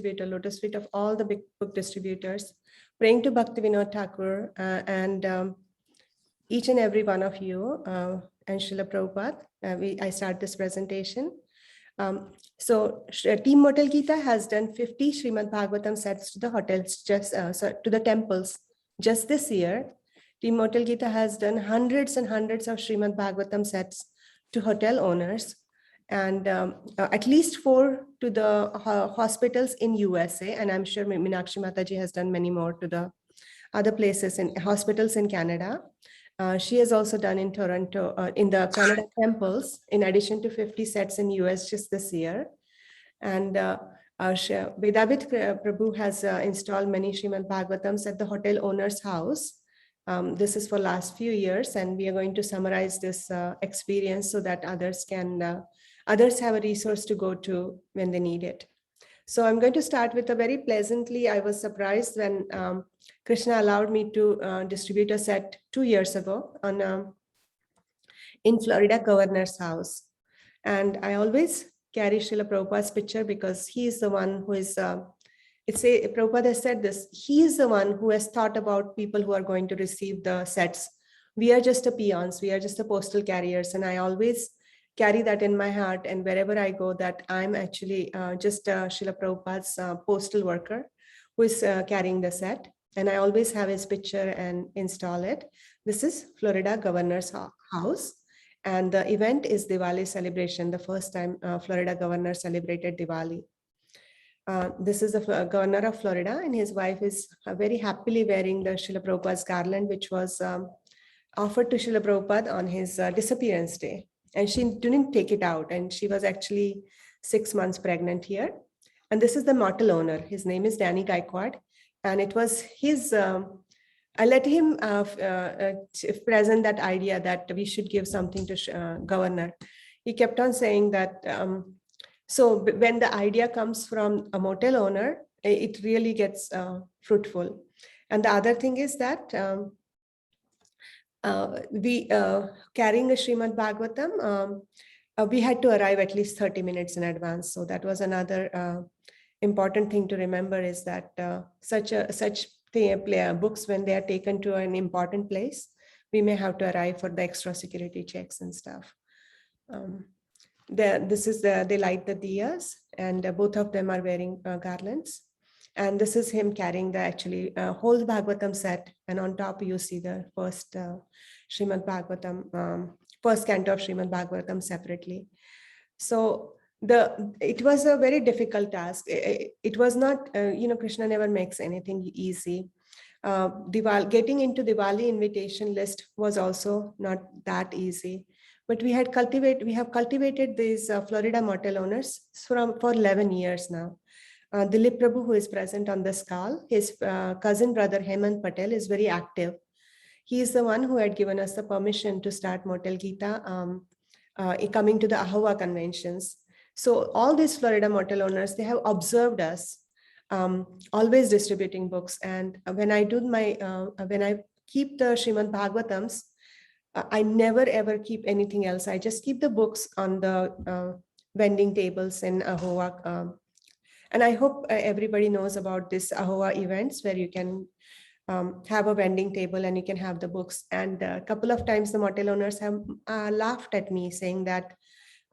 distributor, lotus feet of all the big book distributors, praying to Bhaktivinoda Thakur and each and every one of you and Srila Prabhupada. I start this presentation. Team MotelGita has done 50 Srimad Bhagavatam sets to the hotels, to the temples. Just this year, Team MotelGita has done hundreds and hundreds of Srimad Bhagavatam sets to hotel owners, and at least 4 to the hospitals in USA. And I'm sure Meenakshi Mataji has done many more to the other places in hospitals in Canada. She has also done in Toronto, in the Canada temples, in addition to 50 sets in US just this year. And Vedabit Prabhu has installed many Srimad Bhagavatams at the hotel owner's house. This is for last few years, and we are going to summarize this experience so that others have a resource to go to when they need it. So I'm going to start with a very pleasantly, I was surprised when Krishna allowed me to distribute a set 2 years ago in Florida governor's house. And I always carry Srila Prabhupada's picture because he is the one who is, Prabhupada has said this, he is the one who has thought about people who are going to receive the sets. We are just a peons, we are just the postal carriers. And I always carry that in my heart, and wherever I go, that I'm actually just Srila Prabhupada's postal worker who is carrying the set. And I always have his picture and install it. This is Florida Governor's House. And the event is Diwali celebration, the first time Florida Governor celebrated Diwali. This is the Governor of Florida, and his wife is very happily wearing the Srila Prabhupada's garland, which was offered to Srila Prabhupada on his disappearance day. And she didn't take it out, and she was actually 6 months pregnant here. And this is the motel owner. His name is Danny Gaikwad, and it was his, I let him present that idea that we should give something to governor. He kept on saying that, so when the idea comes from a motel owner, it really gets fruitful. And the other thing is that we carrying a Srimad Bhagavatam, we had to arrive at least 30 minutes in advance. So that was another important thing to remember, is that such books, when they are taken to an important place, we may have to arrive for the extra security checks and stuff. They light the diyas, and both of them are wearing garlands. And this is him carrying the whole Bhagavatam set. And on top, you see the first Srimad Bhagavatam, first canto of Srimad Bhagavatam separately. So it was a very difficult task. It was not, Krishna never makes anything easy. Getting into Diwali invitation list was also not that easy. But we have cultivated these Florida motel owners for 11 years now. Dilip Prabhu, who is present on this call, his cousin brother Hemant Patel is very active. He is the one who had given us the permission to start MotelGita coming to the Ahova conventions. So all these Florida motel owners, they have observed us always distributing books. And when I keep the Srimad Bhagavatams, I never ever keep anything else. I just keep the books on the vending tables in Ahova. And I hope everybody knows about this Ahova events where you can have a vending table and you can have the books. And a couple of times the motel owners have laughed at me, saying that,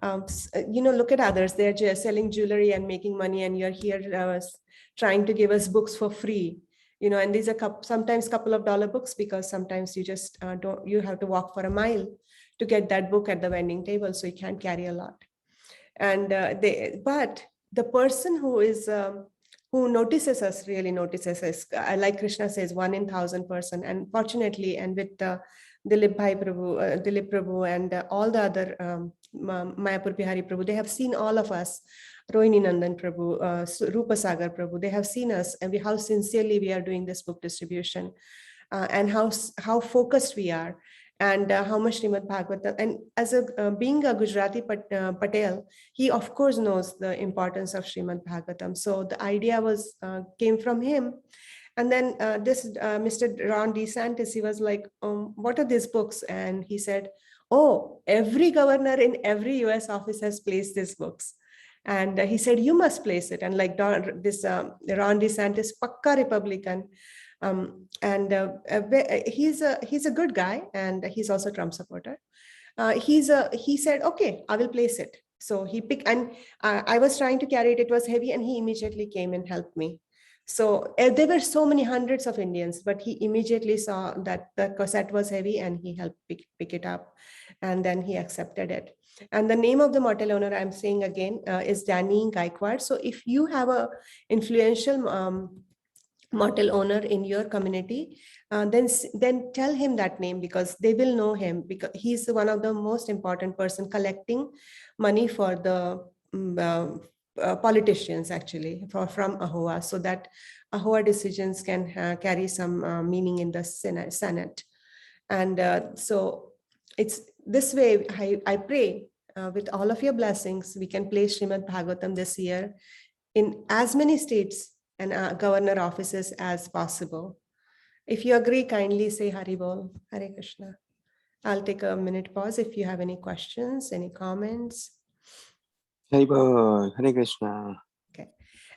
look at others, they're just selling jewelry and making money, and you're here trying to give us books for free. And these are sometimes couple of dollar books, because sometimes you just you have to walk for a mile to get that book at the vending table, so you can't carry a lot. And but the person who notices us really notices us. Like Krishna says, 1 in 1,000 person. And fortunately, and with Dilip Prabhu and all the other Mayapur Bihari Prabhu, they have seen all of us. Rohini Nandan Prabhu, Rupa Sagar Prabhu, they have seen us and how sincerely we are doing this book distribution, and how focused we are, and how much Srimad Bhagavatam. And as being a Gujarati Patel, he of course knows the importance of Srimad Bhagavatam. So the idea came from him. And then Mr. Ron DeSantis, he was like, what are these books? And he said, oh, every governor in every US office has placed these books. And he said, you must place it. And like Ron DeSantis, Pakka Republican. He's a good guy, and he's also a Trump supporter. He said, okay, I will place it. So he picked, and I was trying to carry it. It was heavy, and he immediately came and helped me. So there were so many hundreds of Indians, but he immediately saw that the cassette was heavy, and he helped pick it up, and then he accepted it. And the name of the motel owner, I'm saying again, is Danny Gaikwad. So if you have a influential motel owner in your community, then tell him that name, because they will know him, because he's one of the most important person collecting money for the politicians, actually, from AHOA, so that AHOA decisions can carry some meaning in the Senate. And so it's this way, I pray with all of your blessings, we can place Srimad Bhagavatam this year in as many states and governor offices as possible. If you agree, kindly say Hari Bol, Hare Krishna. I'll take a minute pause if you have any questions, any comments. Hari Bol, Hare Krishna. Okay.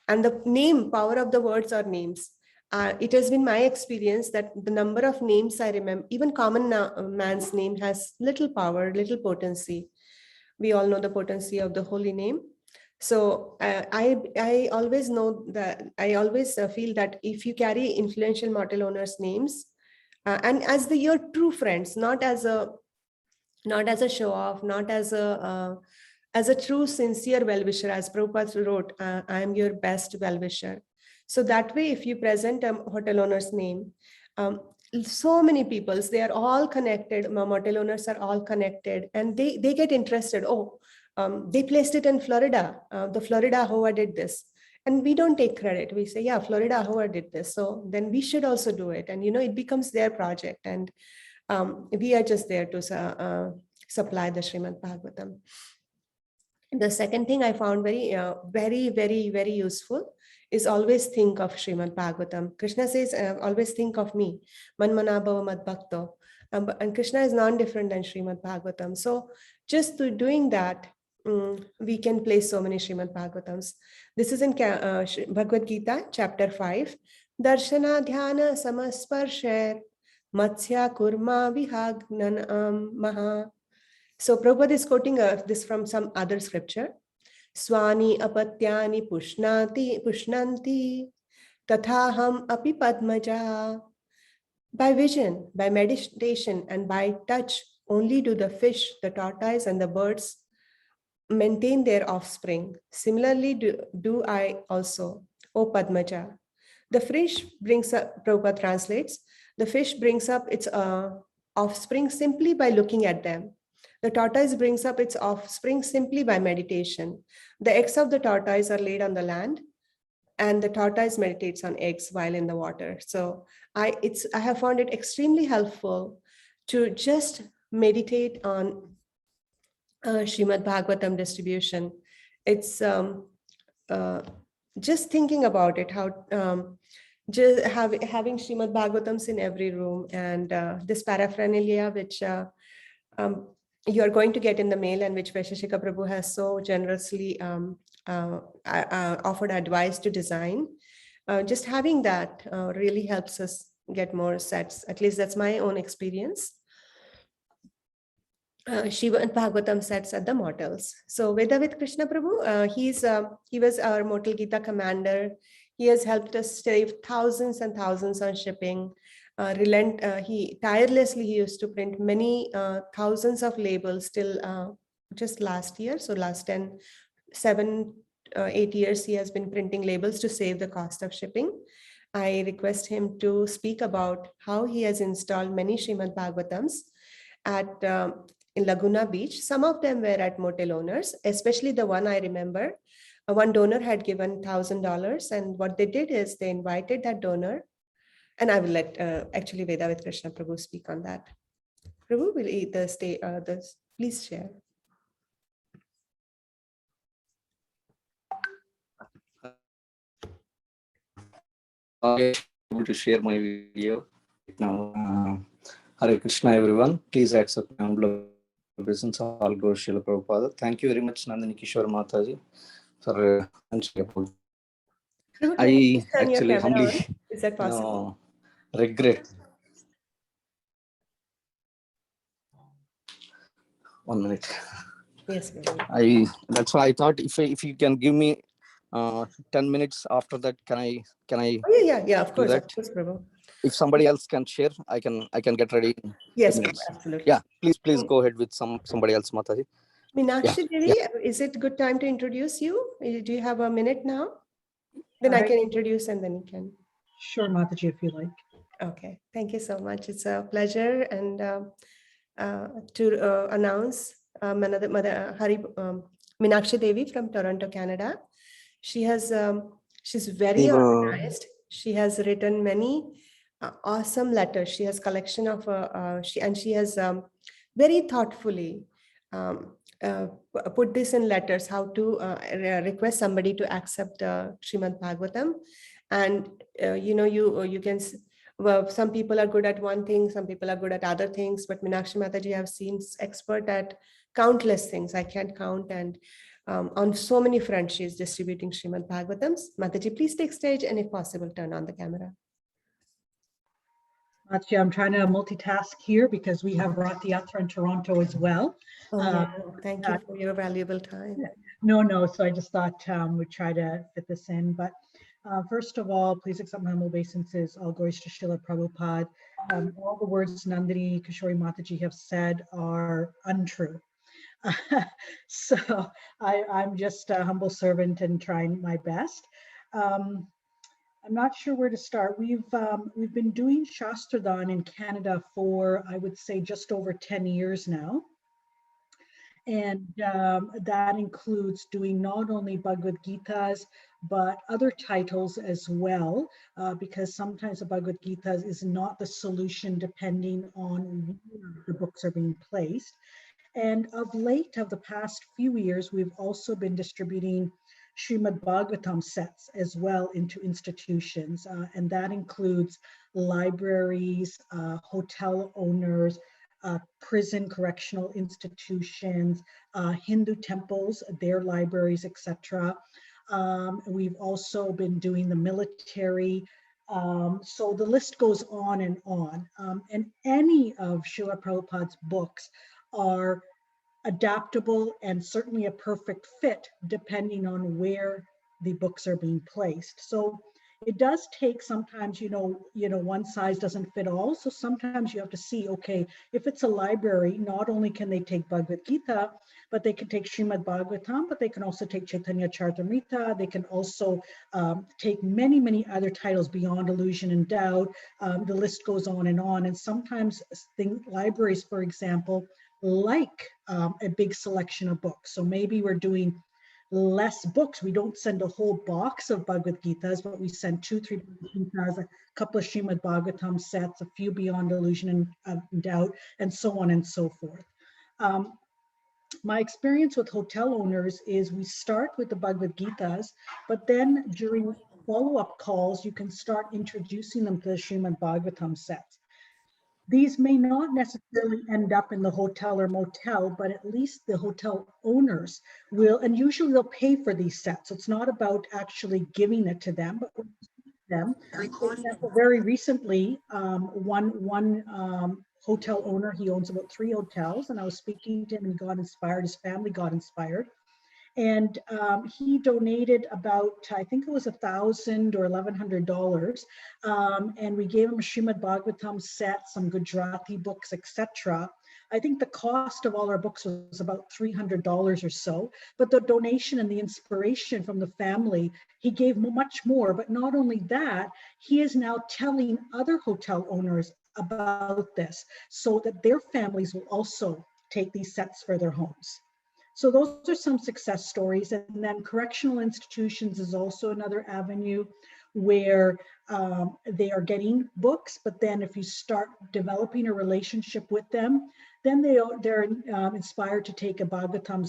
And the name, power of the words or names. It has been my experience that the number of names I remember, even common man's name has little power, little potency. We all know the potency of the holy name. So I always know that, I always feel that if you carry influential motel owners' names, and as your true friends, not as a show off, not as a true sincere well-wisher, as Prabhupada wrote, I am your best well-wisher. So that way, if you present a hotel owner's name, so many people, they are all connected, motel owners are all connected, and they get interested. Oh, they placed it in Florida. The Florida AHOA did this. And we don't take credit. We say, yeah, Florida AHOA did this. So then we should also do it. And, it becomes their project. And we are just there to supply the Srimad Bhagavatam. The second thing I found very, very, very useful is always think of Srimad Bhagavatam. Krishna says, always think of me. Manmana bhava mad bhakto. And Krishna is non-different than Srimad Bhagavatam. So just through doing that, we can place so many Srimad Bhagavatams. This is in Bhagavad Gita, chapter 5. Darshana dhyana samasparsher matsya kurma vihagnan maha. So Prabhupada is quoting this from some other scripture. Swani apatyani pushnanti tathaham api padmaja. By vision, by meditation, and by touch, only do the fish, the tortoise, and the birds maintain their offspring. Similarly, do I also, O Padmaja. The fish brings up, Prabhupada translates, the fish brings up its offspring simply by looking at them. The tortoise brings up its offspring simply by meditation. The eggs of the tortoise are laid on the land, and the tortoise meditates on eggs while in the water. So I have found it extremely helpful to just meditate on Srimad Bhagavatam distribution. It's just thinking about it, how just having Srimad Bhagavatams in every room, and this paraphernalia which you are going to get in the mail, and which Vaisheshika Prabhu has so generously offered advice to design. Just having that really helps us get more sets. At least that's my own experience. Shiva and Bhagavatam sets at the motels. So Veda with Krishna Prabhu, he was our MotelGita commander. He has helped us save thousands and thousands on shipping. He tirelessly used to print many thousands of labels till just last year. So last 8 years, he has been printing labels to save the cost of shipping. I request him to speak about how he has installed many Srimad Bhagavatams in Laguna Beach. Some of them were at motel owners, especially the one I remember. One donor had given $1,000, and what they did is they invited that donor, and I will let actually Veda with Krishna Prabhu speak on that. Prabhu will either stay, please share. I'm able to share my video now. Hare Krishna, everyone. Please accept my humble obeisance. All glory Srila Prabhupada. Thank you very much, Nandini Kishore Mataji, for mentioning about. Prabhu, can you I please turn your actually camera humbly, on? Is that possible? regret. 1 minute. Yes, Prabhu. That's why I thought if you can give me 10 minutes after that, can I Oh, yeah, of do course, that? Prabhu. If somebody else can share, I can get ready in 10 Yes, Prabhu, minutes. absolutely. Yeah, please go ahead with somebody else, Mataji. Meenakshi Devi, is it good time to introduce you? Do you have a minute now? Then I can introduce and then you can. Sure, Mataji, if you like. Okay, thank you so much. It's a pleasure and to announce Meenakshi Devi from Toronto, Canada. She's very organized. She has written many awesome letters. She has collection of she has very thoughtfully put this in letters how to request somebody to accept Srimad Bhagavatam, and you can. Well, some people are good at one thing, some people are good at other things, but Meenakshi Mataji I've seen expert at countless things. I can't count, and on so many fronts, she's distributing Srimad Bhagavatams. Mataji, please take stage, and if possible, turn on the camera. Mataji, I'm trying to multitask here because we have Rath Yatra in Toronto as well. Thank you for your valuable time. No, so I just thought we'd try to fit this in, but first of all, please accept my humble obeisances. All glories to Srila Prabhupada. All the words Nandini Kishori Mataji have said are untrue. So I'm just a humble servant and trying my best. I'm not sure where to start. We've been doing Shastradhan in Canada for, I would say, just over 10 years now. And that includes doing not only Bhagavad Gitas, but other titles as well, because sometimes the Bhagavad Gita is not the solution depending on where the books are being placed. And of late, of the past few years, we've also been distributing Srimad Bhagavatam sets as well into institutions. And that includes libraries, hotel owners, prison correctional institutions, Hindu temples, their libraries, etc. We've also been doing the military. So the list goes on. And any of Srila Prabhupada's books are adaptable and certainly a perfect fit depending on where the books are being placed. So it does take sometimes, one size doesn't fit all. So sometimes you have to see, okay, if it's a library, not only can they take Bhagavad Gita, but they can take Srimad Bhagavatam, but they can also take Chaitanya Charitamrita. They can also take many, many other titles beyond illusion and doubt. The list goes on. And sometimes libraries, for example, like a big selection of books. So maybe we're doing less books. We don't send a whole box of Bhagavad Gitas, but we send 2-3 Gitas, a couple of Srimad Bhagavatam sets, a few Beyond Illusion and Doubt, and so on and so forth. My experience with hotel owners is we start with the Bhagavad Gitas, but then during follow-up calls, you can start introducing them to the Srimad Bhagavatam sets. These may not necessarily end up in the hotel or motel, but at least the hotel owners will, and usually they'll pay for these sets. So it's not about actually giving it to them, but them. For example, very recently, one hotel owner, he owns about 3 hotels, and I was speaking to him and he got inspired, his family got inspired. And he donated about, I think it was $1,000 or $1,100. And we gave him a Srimad Bhagavatam set, some Gujarati books, etc. I think the cost of all our books was about $300 or so. But the donation and the inspiration from the family, he gave much more. But not only that, he is now telling other hotel owners about this so that their families will also take these sets for their homes. So those are some success stories. And then correctional institutions is also another avenue where they are getting books, but then if you start developing a relationship with them, then they're inspired to take a Bhagavatam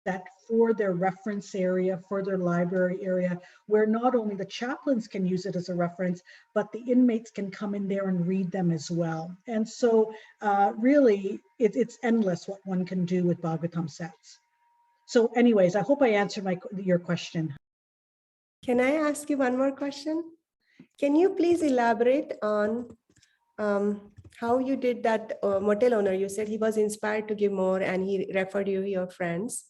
set for their reference area, for their library area, where not only the chaplains can use it as a reference, but the inmates can come in there and read them as well. And so really, it's endless what one can do with Bhagavatam sets. So anyways, I hope I answered your question. Can I ask you one more question? Can you please elaborate on how you did that motel owner? You said he was inspired to give more and he referred you your friends.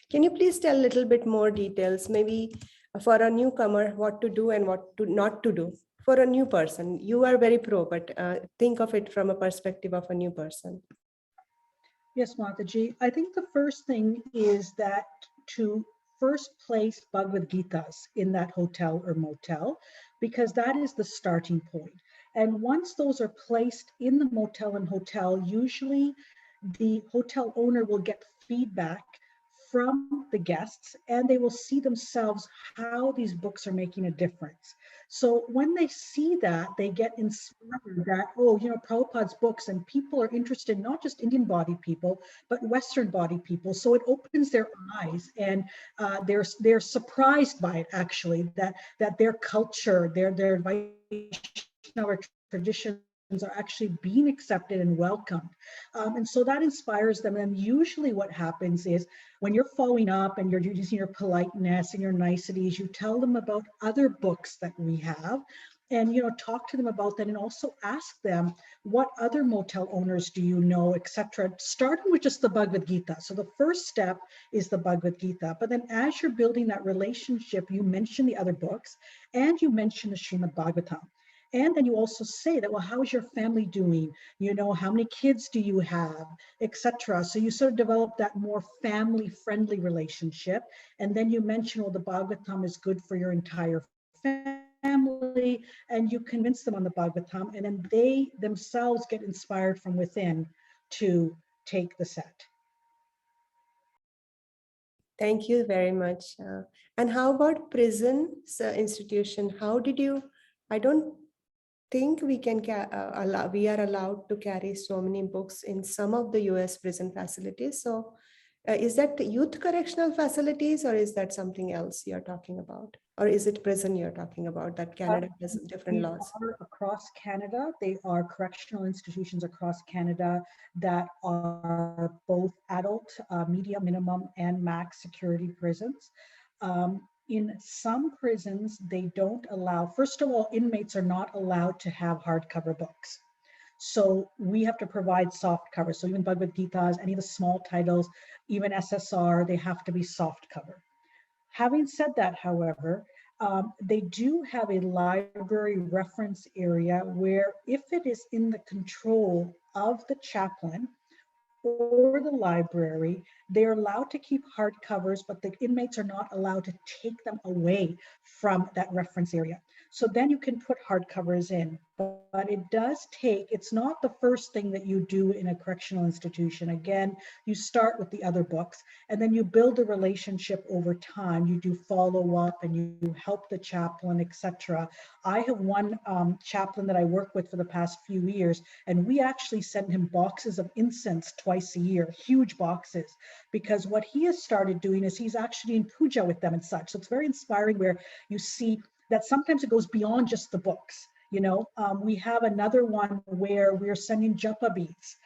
Can you please tell a little bit more details, maybe for a newcomer, what to do and what to not to do? For a new person, you are very pro, but think of it from a perspective of a new person. Yes, Mataji. I think the first thing is that to first place Bhagavad Gitas in that hotel or motel, because that is the starting point. And once those are placed in the motel and hotel, usually the hotel owner will get feedback from the guests and they will see themselves how these books are making a difference. So when they see that, they get inspired that, oh, you know, Prabhupada's books, and people are interested, not just Indian body people, but Western body people. So it opens their eyes, and they're surprised by it, actually, that their culture, their Vaishnava traditions are actually being accepted and welcomed. And so that inspires them. And usually what happens is when you're following up and you're using your politeness and your niceties, you tell them about other books that we have and, you know, talk to them about that, and also ask them, what other motel owners do you know, etc. Starting with just the Bhagavad Gita. So the first step is the Bhagavad Gita. But then as you're building that relationship, you mention the other books and you mention the Srimad Bhagavatam. And then you also say that, well, how is your family doing? You know, how many kids do you have, etc. So you sort of develop that more family-friendly relationship. And then you mention, well, the Bhagavatam is good for your entire family, and you convince them on the Bhagavatam, and then they themselves get inspired from within to take the set. Thank you very much. And how about prison institution? How did you, I don't think we can we are allowed to carry so many books in some of the US prison facilities. So is that the youth correctional facilities, or is that something else you're talking about? Or is it prison you're talking about, that Canada has different They laws? are across Canada. They are correctional institutions across Canada that are both adult, medium, minimum, and max security prisons. In some prisons, they don't allow, first of all, inmates are not allowed to have hardcover books. So we have to provide soft cover. So even Bhagavad Gitas, any of the small titles, even SSR, they have to be soft cover. Having said that, however, they do have a library reference area where, if it is in the control of the chaplain or the library, they're allowed to keep hardcovers, but the inmates are not allowed to take them away from that reference area. So then you can put hardcovers in, but it does take, it's not the first thing that you do in a correctional institution. Again, you start with the other books and then you build a relationship over time. You do follow up and you help the chaplain, etc. I have one chaplain that I work with for the past few years, and we actually send him boxes of incense twice a year, huge boxes, because what he has started doing is he's actually in puja with them and such. So it's very inspiring, where you see that sometimes it goes beyond just the books. You know, we have another one where we're sending japa beads.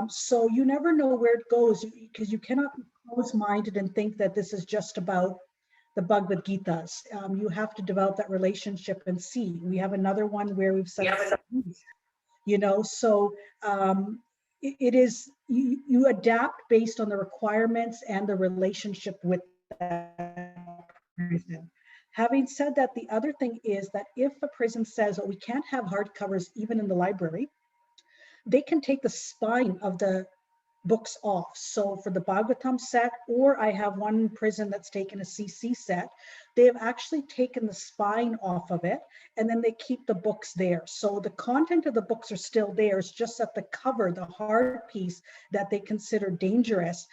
So you never know where it goes, because you cannot be close-minded and think that this is just about the Bhagavad Gitas. You have to develop that relationship and see. We have another one where we've sent, you know, so it is, you adapt based on the requirements and the relationship with that person. Having said that, the other thing is that if a prison says, oh, we can't have hardcovers even in the library, they can take the spine of the books off. So for the Bhagavatam set, or I have one prison that's taken a CC set, they have actually taken the spine off of it, and then they keep the books there. So the content of the books are still there. It's just that the cover, the hard piece that they consider dangerous,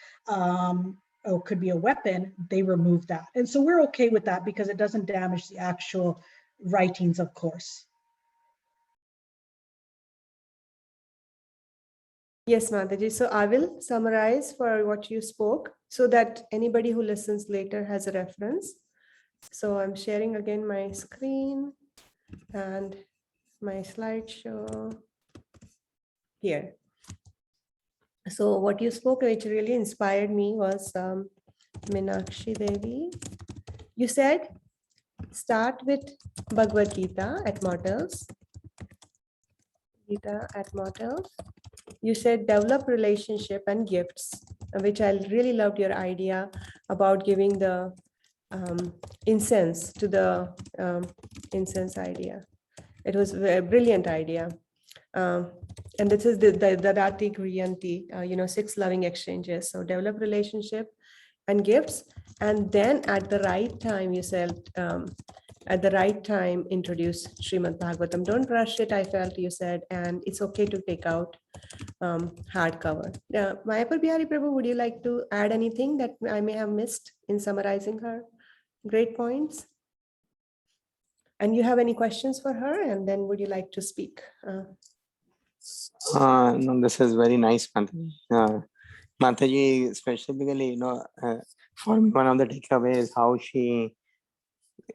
or could be a weapon, they remove that. And so we're okay with that because it doesn't damage the actual writings, of course. Yes, Mataji. So I will summarize for what you spoke so that anybody who listens later has a reference. So I'm sharing again my screen and my slideshow here. So what you spoke, which really inspired me, was Meenakshi Devi. You said start with Bhagavad Gita at Motels. Gita at Motels. You said develop relationship and gifts, which I really loved your idea about giving the incense to the incense idea. It was a brilliant idea. And this is the Dati Griyanti, 6 loving exchanges. So develop relationship and gifts. And then at the right time, you said, at the right time, introduce Srimad Bhagavatam. Don't rush it, I felt you said, and it's okay to take out hardcover. Mayapur Bihari Prabhu, would you like to add anything that I may have missed in summarizing her great points? And you have any questions for her? And then would you like to speak? No, this is very nice, Mataji. Mataji, specifically, for me, one of the takeaways is how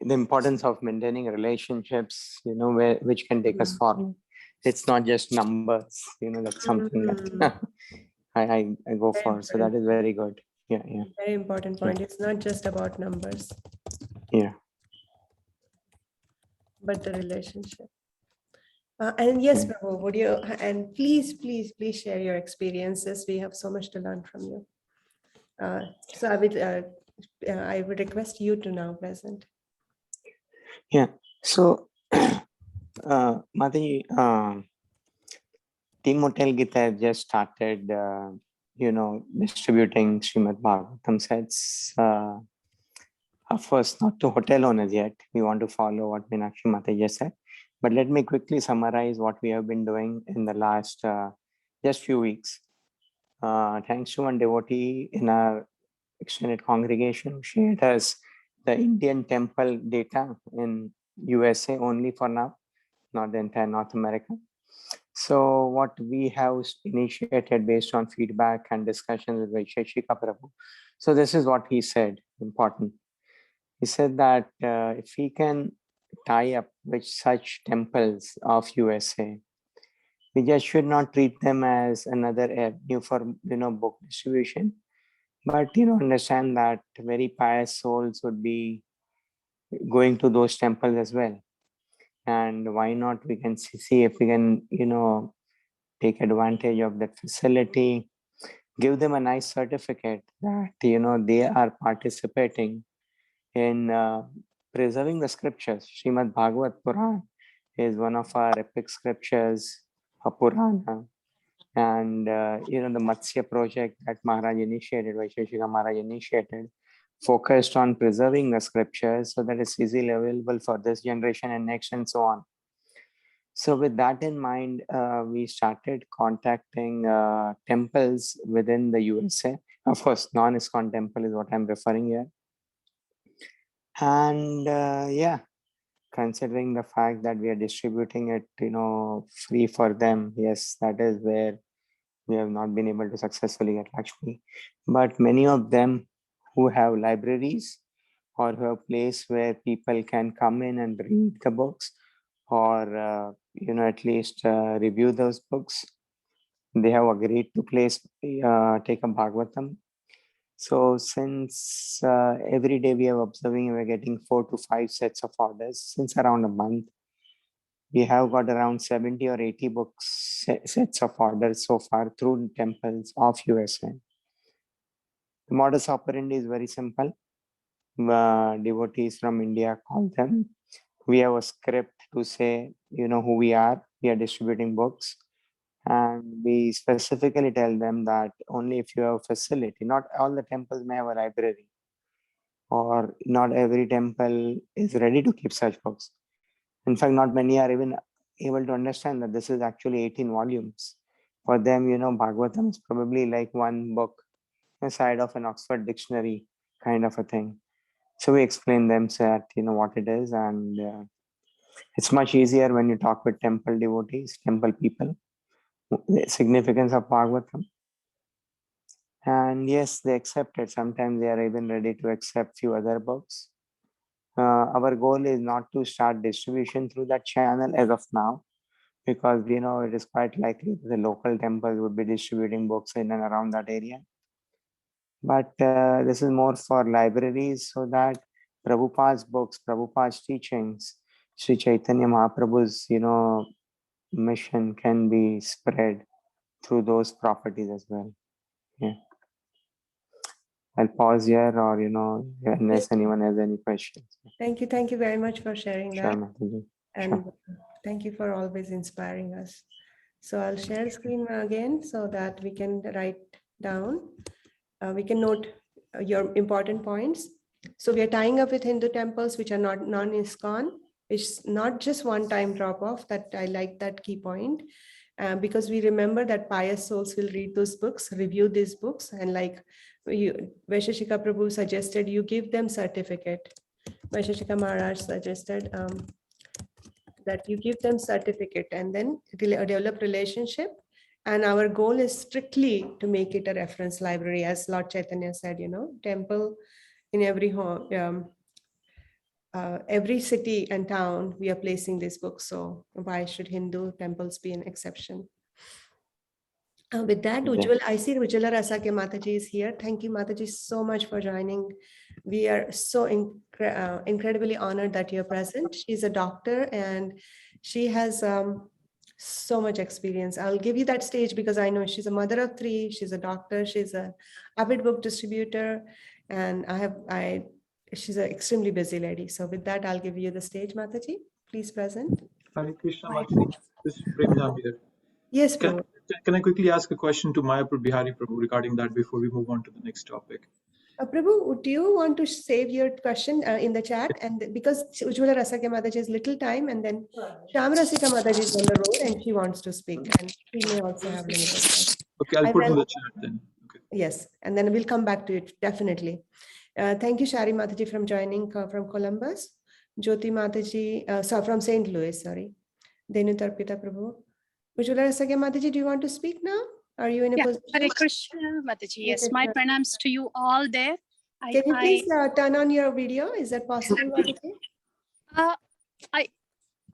the importance of maintaining relationships, which can take us forward. It's not just numbers, that's something that I go Very for. So that is very good. Yeah. Very important point. It's not just about numbers. Yeah. But the relationship. And yes, Prabhu, would you, and please share your experiences. We have so much to learn from you. So I would request you to now present. Yeah. So, Mataji, Team MotelGita has just started, distributing Srimad Bhagavatam sets. Of course, not to hotel owners yet. We want to follow what Meenakshi Mataji just said. But let me quickly summarize what we have been doing in the last just few weeks. Thanks to one devotee in our extended congregation who shared us the Indian temple data in USA only for now, not the entire North America. So what we have initiated based on feedback and discussions with Vaisheshika Prabhu. So this is what he said, important. He said that if we can tie up with such temples of USA, we just should not treat them as another avenue for book distribution, but understand that very pious souls would be going to those temples as well. And why not, we can see if we can take advantage of that facility, give them a nice certificate that they are participating in preserving the scriptures. Srimad Bhagavat Puran is one of our epic scriptures, a Purana. And the Matsya project that Maharaj initiated, Vaisheshika Maharaj initiated, focused on preserving the scriptures so that it's easily available for this generation and next and so on. So with that in mind, we started contacting temples within the USA. Of course, non-ISKCON temple is what I'm referring here. And considering the fact that we are distributing it, free for them, yes, that is where we have not been able to successfully get Lakshmi. But many of them who have libraries or who have place where people can come in and read the books or at least review those books, they have agreed to take a Bhagavatam. So since every day we are observing, we're getting 4 to 5 sets of orders since around a month. We have got around 70 or 80 books sets of orders so far through temples of USA. The modus operandi is very simple. Devotees from India call them. We have a script to say, who we are. We are distributing books. And we specifically tell them that only if you have a facility, not all the temples may have a library, or not every temple is ready to keep such books. In fact, not many are even able to understand that this is actually 18 volumes. For them, Bhagavatam is probably like one book, aside of an Oxford dictionary kind of a thing. So we explain them that, what it is. And it's much easier when you talk with temple devotees, temple people, the significance of Bhagavatam. And yes, they accept it. Sometimes they are even ready to accept few other books. Our goal is not to start distribution through that channel as of now, because it is quite likely the local temples would be distributing books in and around that area. But this is more for libraries, so that Prabhupada's books, Prabhupada's teachings, Sri Chaitanya Mahaprabhu's, mission can be spread through those properties as well. Yeah. I'll pause here, or unless anyone has any questions. Thank you. Thank you very much for sharing Sure, that. Mataji. And thank you for always inspiring us. So I'll share screen again so that we can write down. We can note your important points. So we are tying up with Hindu temples which are not non-ISKCON. It's not just one-time drop-off. That I like that key point. Because we remember that pious souls will read those books, review these books, and like Vaisheshika Prabhu suggested, you give them certificate. Vaisheshika Maharaj suggested that you give them certificate and then develop relationship. And our goal is strictly to make it a reference library, as Lord Chaitanya said, temple in every home, every city and town, we are placing this book. So why should Hindu temples be an exception? With that, Ujjwal, I see Ujjwala Rasake Mataji is here. Thank you, Mataji, so much for joining. We are so incredibly honored that you're present. She's a doctor and she has so much experience. I'll give you that stage because I know she's a mother of three. She's a doctor. She's an avid book distributor, and she's an extremely busy lady. So with that, I'll give you the stage, Mataji. Please present. Hare Krishna, Mataji. This is Premdam here. Yes, Prabhu. Can I quickly ask a question to Mayapur Bihari Prabhu regarding that before we move on to the next topic? Prabhu, do you want to save your question in the chat? And because Ujjwala Rasake Mataji has little time, and then Shyam Rasika Mataji is on the road and she wants to speak, and she may also have limited time. Okay, I'll put in the chat then. Okay. Yes, and then we'll come back to it, definitely. Thank you, Shari Mataji, from joining from Columbus. Jyoti Mataji, from St. Louis, sorry. Denu Tarpita Prabhu. Ujjwala Rasake Mataji, do you want to speak now? Are you in a position? Hare Krishna, Mataji. Yes, my pranams to you all there. Can you please turn on your video? Is that possible, Mataji?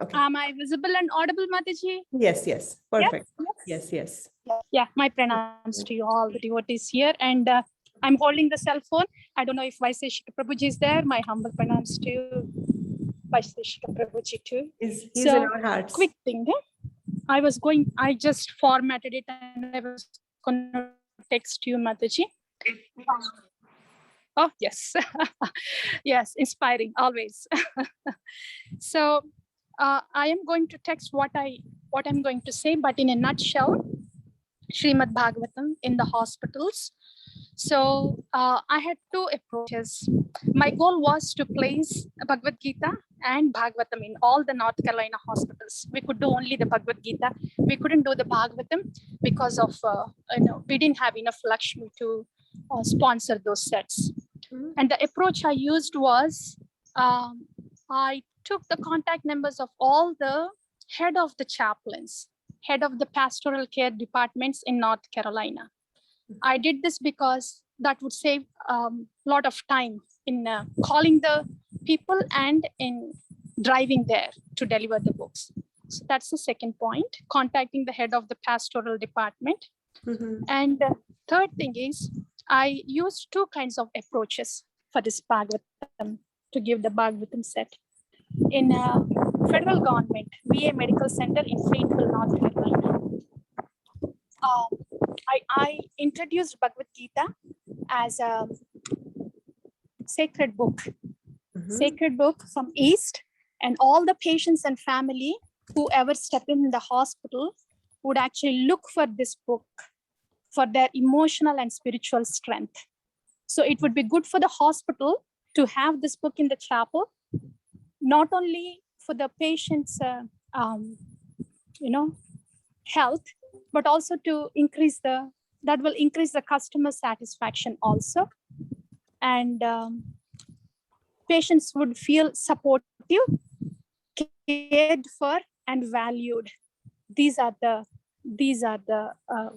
Okay. Am I visible and audible, Mataji? Yes. Perfect. Yes. Yeah, my pranams to you all, the devotees here. And I'm holding the cell phone. I don't know if Vaisheshika Prabhuji is there. My humble pranams to you, Vaisheshika Prabhuji too. He's in our hearts. Quick thing. I just formatted it and I was going to text you, Mataji. Oh, yes. Yes, inspiring, always. So I am going to text what I'm going to say, but in a nutshell, Srimad Bhagavatam in the hospitals. So I had two approaches. My goal was to place Bhagavad Gita and Bhagavatam in all the North Carolina hospitals. We could do only the Bhagavad Gita. We couldn't do the Bhagavatam because of, we didn't have enough Lakshmi to sponsor those sets. Mm-hmm. And the approach I used was, I took the contact numbers of all the head of the chaplains, head of the pastoral care departments in North Carolina. I did this because that would save a lot of time in calling the people and in driving there to deliver the books. So that's the second point, contacting the head of the pastoral department. Mm-hmm. And the third thing is, I used two kinds of approaches for this Bhagavatam, to give the Bhagavatam set. In federal government, VA Medical Center in Fayetteville, North Carolina, I introduced Bhagavad Gita as a sacred book, sacred book from East, and all the patients and family who ever step in the hospital would actually look for this book for their emotional and spiritual strength. So it would be good for the hospital to have this book in the chapel, not only for the patient's health, but also to increase that will increase the customer satisfaction also. And patients would feel supportive, cared for, and valued. These are the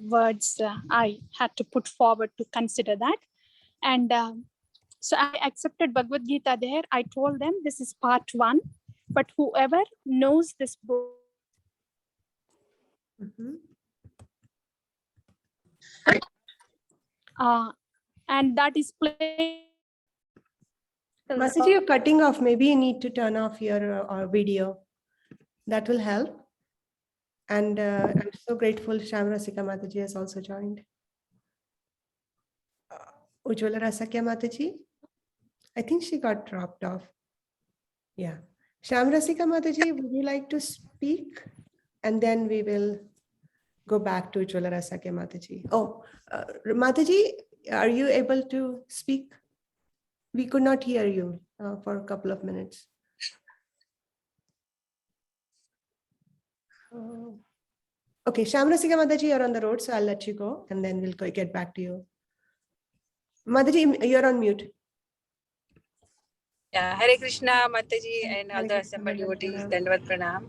words I had to put forward to consider that. And so I accepted Bhagavad Gita there. I told them this is part 1, but whoever knows this book, and that is played. Mataji, you're cutting off. Maybe you need to turn off your video. That will help. And I'm so grateful Shamrasika Mataji has also joined. Ujjwala Rasakya Mataji? I think she got dropped off. Yeah. Shamrasika Mataji, would you like to speak? And then we will go back to Ujjwala Rasakya Mataji. Oh, Mataji, are you able to speak? We could not hear you for a couple of minutes. Okay, Shamrasika Mataji, you're on the road, so I'll let you go and then we'll get back to you. Mataji, you're on mute. Yeah, Hare Krishna, Mataji, and all Hare the Krishna, assembled devotees, Pranam. Dandavat Pranam,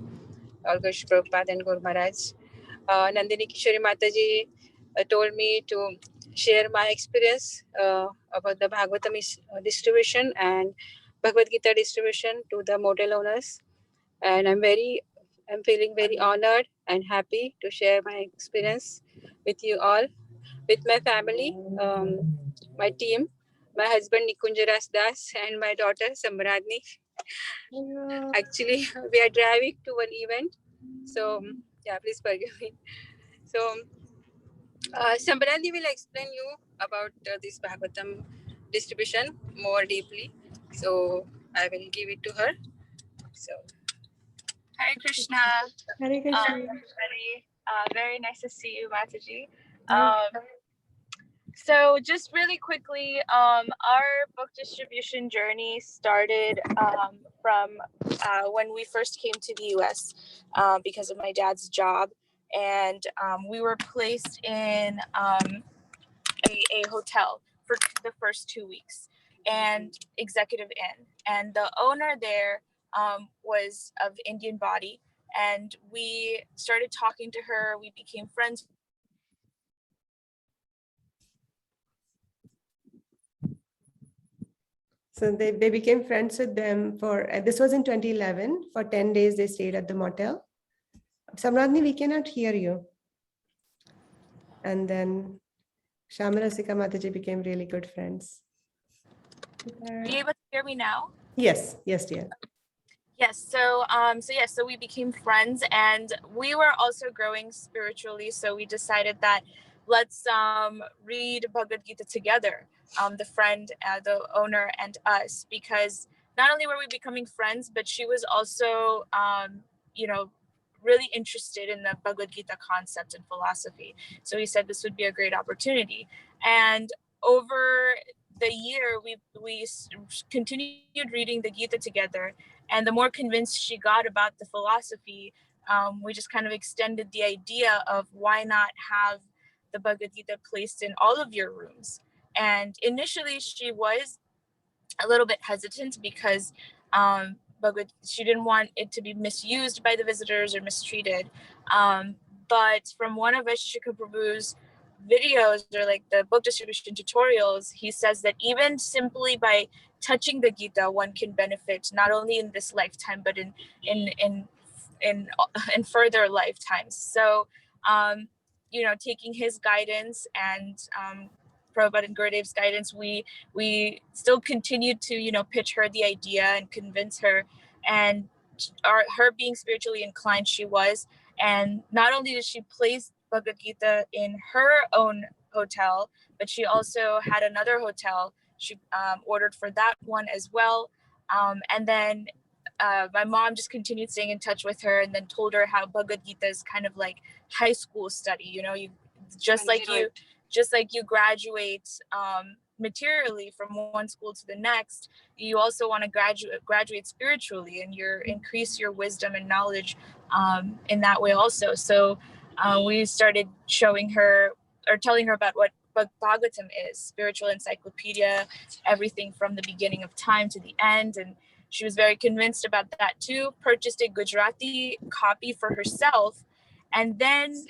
all Gaush Prabhupada and Guru Maharaj. Nandini Kishori Mataji told me to share my experience about the Bhagavatam distribution and Bhagavad Gita distribution to the motel owners. And I'm feeling very honored and happy to share my experience with you all, with my family, my team, my husband Nikunjaras Das, and my daughter Samradni. Actually, we are driving to an event, so yeah, please forgive me. So, Samradni will explain you about this Bhagavatam distribution more deeply. So, I will give it to her. So, Hare Krishna. Hare Krishna. Everybody. Very nice to see you, Mataji. So just really quickly, our book distribution journey started from when we first came to the US because of my dad's job. And we were placed in a hotel for the first 2 weeks, and executive inn. And the owner there was of Indian body. And we started talking to her. We became friends. So they became friends with them for, this was in 2011, for 10 days they stayed at the motel. Samradni, we cannot hear you. And then Shamarasika Mataji became really good friends. Are you able to hear me now? Yes, yes, dear. Yes. So we became friends, and we were also growing spiritually. So we decided that let's read Bhagavad Gita together, the friend, the owner, and us, because not only were we becoming friends, but she was also, really interested in the Bhagavad Gita concept and philosophy. So we said this would be a great opportunity. And over the year, we continued reading the Gita together. And the more convinced she got about the philosophy, we just kind of extended the idea of why not have the Bhagavad Gita placed in all of your rooms. And initially she was a little bit hesitant because she didn't want it to be misused by the visitors or mistreated. But from one of Shishika Prabhu's videos, or like the book distribution tutorials, he says that even simply by touching the Gita, one can benefit not only in this lifetime but in further lifetimes. So taking his guidance and Prabhupada and Gurudev's guidance, we still continued to pitch her the idea and convince her. And her being spiritually inclined, she was. And not only did she place Bhagavad Gita in her own hotel, but she also had another hotel. She ordered for that one as well. And then my mom just continued staying in touch with her, and then told her how Bhagavad Gita is kind of like high school study. You just like you graduate materially from one school to the next, you also want to graduate spiritually, and increase your wisdom and knowledge in that way also. So we started showing her or telling her about what Bhagavatam is, spiritual encyclopedia, everything from the beginning of time to the end. And she was very convinced about that too, purchased a Gujarati copy for herself, and then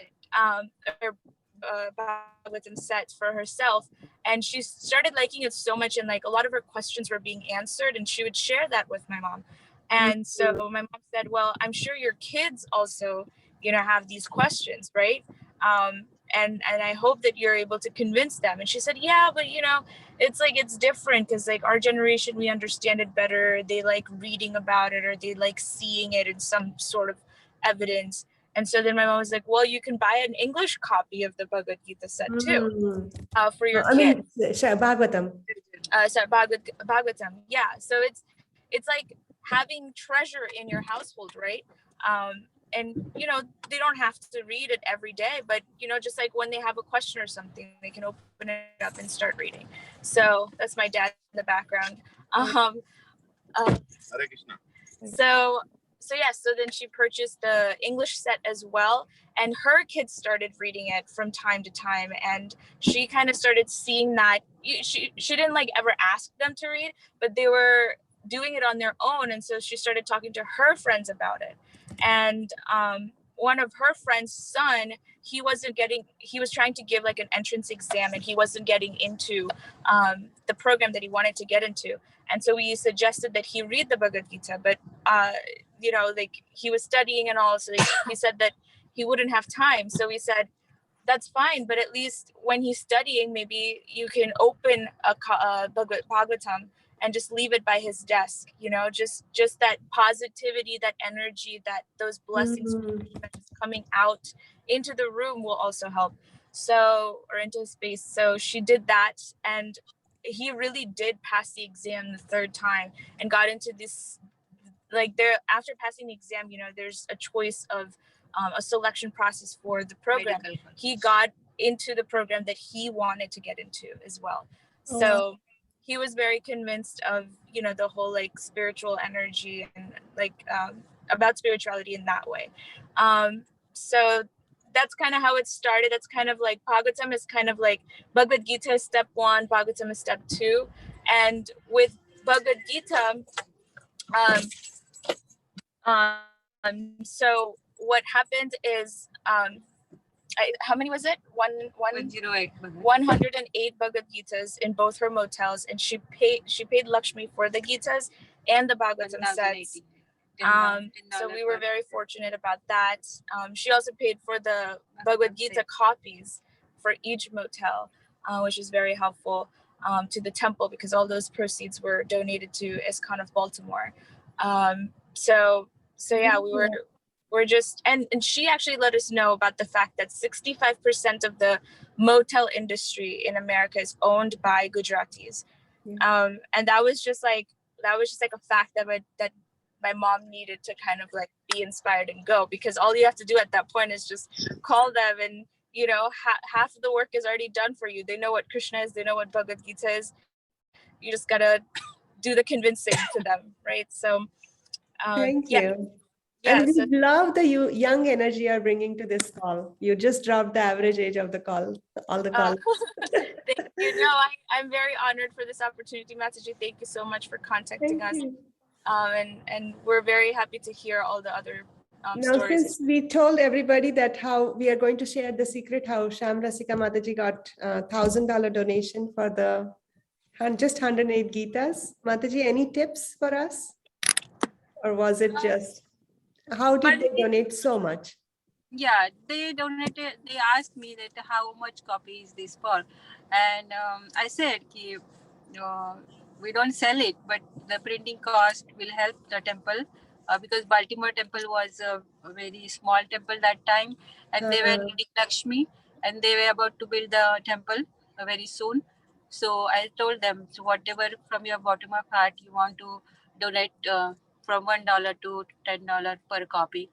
Bhagavatam set for herself. And she started liking it so much, and like a lot of her questions were being answered, and she would share that with my mom. And so my mom said, well, I'm sure your kids also have these questions, right? and I hope that you're able to convince them. And she said, yeah, but you know, it's different because like our generation, we understand it better. They like reading about it, or they like seeing it in some sort of evidence. And so then my mom was like, well, you can buy an English copy of the Bhagavad Gita set too, for your kids. Bhagavatam. So Bhagavatam, yeah. So it's like having treasure in your household, right? And you know, they don't have to read it every day, but you know, just like when they have a question or something, they can open it up and start reading. So that's my dad in the background. Hare Krishna. So yeah, so then she purchased the English set as well, and her kids started reading it from time to time, and she kind of started seeing that she didn't like ever ask them to read, but they were doing it on their own. And so she started talking to her friends about it. And one of her friend's son, he was trying to give like an entrance exam, and he wasn't getting into the program that he wanted to get into. And so we suggested that he read the Bhagavad Gita, but you know, like he was studying and all, so he said that he wouldn't have time. So we said, that's fine, but at least when he's studying, maybe you can open a Bhagavatam and just leave it by his desk, you know, just that positivity, that energy, that those blessings coming out into the room will also help. So, or into space. So she did that, and he really did pass the exam the third time and got into this, like there, after passing the exam, you know, there's a choice of a selection process for the program. He got into the program that he wanted to get into as well. So he was very convinced of, you know, the whole like spiritual energy and like about spirituality in that way. So that's kind of how it started. That's kind of like Bhagavatam is kind of like Bhagavad Gita is step 1, Bhagavatam is step 2. And with Bhagavad Gita, so what happened is, how many was it? 108 Bhagavad Gitas in both her motels, and she paid Lakshmi for the Gitas and the Bhagavatam sets. So we were very fortunate about that. She also paid for the Bhagavad Gita copies for each motel, which is very helpful to the temple, because all those proceeds were donated to ISKCON of Baltimore. So yeah, we're just, and she actually let us know about the fact that 65% of the motel industry in America is owned by Gujaratis. And that was just like a fact that my mom needed to kind of like be inspired and go, because all you have to do at that point is just call them, and you know, half of the work is already done for you. They know what Krishna is, they know what Bhagavad Gita is. You just gotta do the convincing to them, right? So thank you. And we love the young energy you're bringing to this call. You just dropped the average age of the call, all the calls. Thank you. No, I'm very honored for this opportunity, Mataji. Thank you so much for contacting us. And we're very happy to hear all the other now, stories. since we told everybody that how we are going to share the secret, how Sham Rasika Mataji got $1,000 donation for the just 108 Gitas. Mataji, any tips for us? Or was it just, how did they donate so much? Yeah, they donated, they asked me that how much copy is this for? And I said, we don't sell it, but the printing cost will help the temple, because Baltimore temple was a very small temple that time, and they were needing Lakshmi, and they were about to build the temple very soon. So I told them, so whatever from your bottom of heart you want to donate, from $1 to $10 per copy,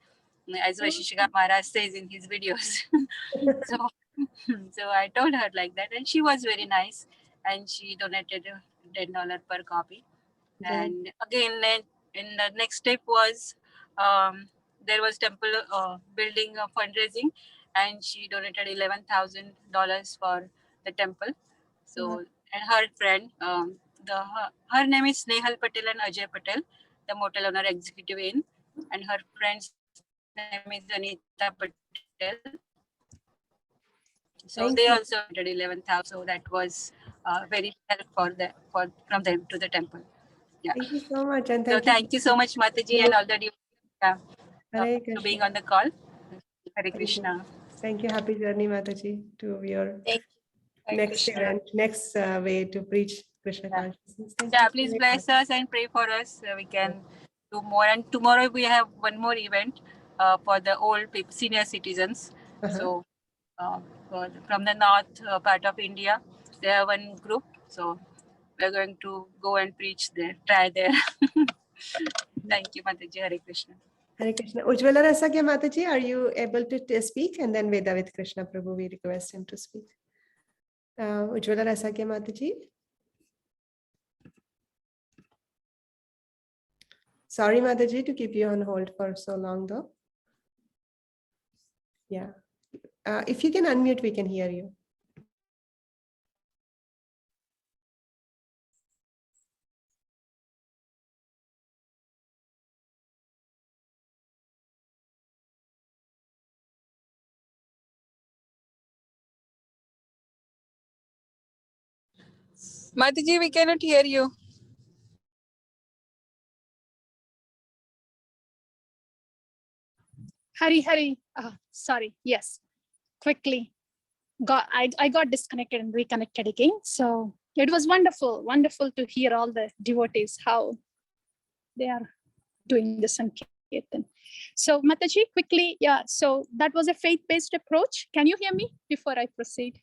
as Vashishika Maharaj says in his videos. So I told her like that, and she was very nice, and she donated $10 per copy. And again, then in the next step was, there was temple building fundraising, and she donated $11,000 for the temple. So and her friend, her name is Snehal Patel and Ajay Patel, the motel owner executive in, and her friend's name is Anita Patel. So they also donated 11,000. So that was very help from them to the temple. Yeah. Thank you so much, and thank you so much, Mataji, and all the for being on the call. Hare Krishna. Krishna. Thank you. Happy journey, Mataji, to your Thank you. next Krishna. event, next way to preach Krishna Yeah. consciousness. Thank Yeah, you please very bless much. us and pray for us. We can do more. And tomorrow we have one more event for the old people, senior citizens. So from the north part of India, they have one group. So we're going to go and preach there, try there. Thank you, Mataji. Hare Krishna. Hare Krishna. Ujjwala Rasakya Mataji, are you able to speak? And then Veda with Krishna Prabhu, we request him to speak. Ujjwala Rasakya Mataji. Sorry, Mataji, to keep you on hold for so long, though. Yeah. If you can unmute, we can hear you. Mataji, we cannot hear you. Hari. Sorry. Yes. Quickly. I got disconnected and reconnected again. So it was wonderful to hear all the devotees, how they are doing the Sankirtan. So Mataji, quickly, yeah, so that was a faith-based approach. Can you hear me before I proceed?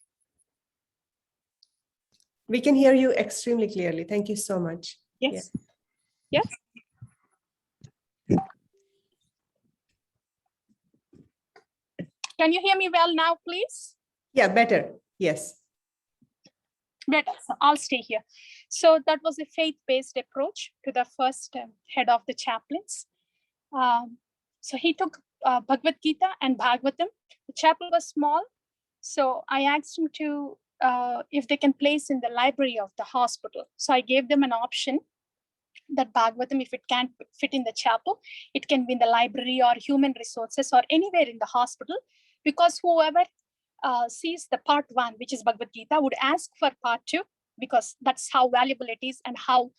We can hear you extremely clearly. Thank you so much. Yes. Yes. Can you hear me well now, please? Yeah, better. Yes. Better. So I'll stay here. So that was a faith-based approach to the first head of the chaplains. So he took Bhagavad Gita and Bhagavatam. The chapel was small. So I asked him to, if they can place in the library of the hospital. So I gave them an option that Bhagavatam, if it can't fit in the chapel, it can be in the library or human resources or anywhere in the hospital, because whoever sees the part 1, which is Bhagavad Gita, would ask for part 2, because that's how valuable it is and how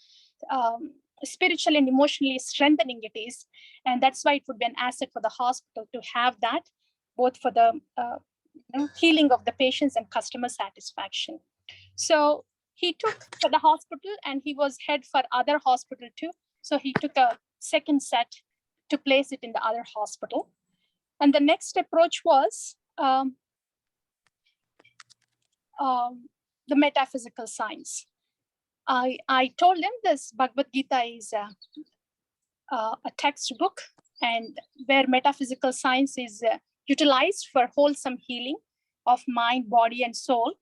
spiritually and emotionally strengthening it is. And that's why it would be an asset for the hospital to have that, both for the healing of the patients and customer satisfaction. So he took for the hospital, and he was head for other hospital too. So he took a second set to place it in the other hospital. And the next approach was the metaphysical science. I told him this Bhagavad Gita is a textbook, and where metaphysical science is utilized for wholesome healing of mind, body, and soul.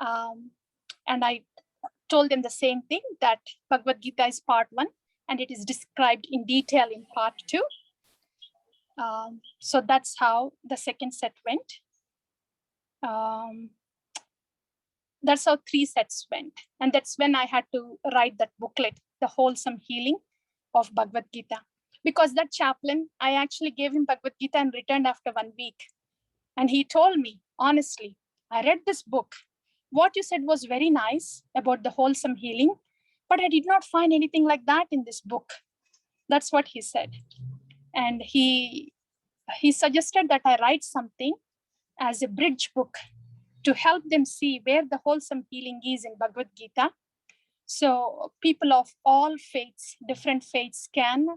And I told them the same thing, that Bhagavad Gita is part 1, and it is described in detail in part 2. So that's how the second set went. That's how 3 sets went. And that's when I had to write that booklet, The Wholesome Healing of Bhagavad Gita. Because that chaplain, I actually gave him Bhagavad Gita and returned after 1 week. And he told me, honestly, I read this book. What you said was very nice about the wholesome healing, but I did not find anything like that in this book. That's what he said. And he suggested that I write something as a bridge book to help them see where the wholesome healing is in Bhagavad Gita. So people of all faiths, different faiths, can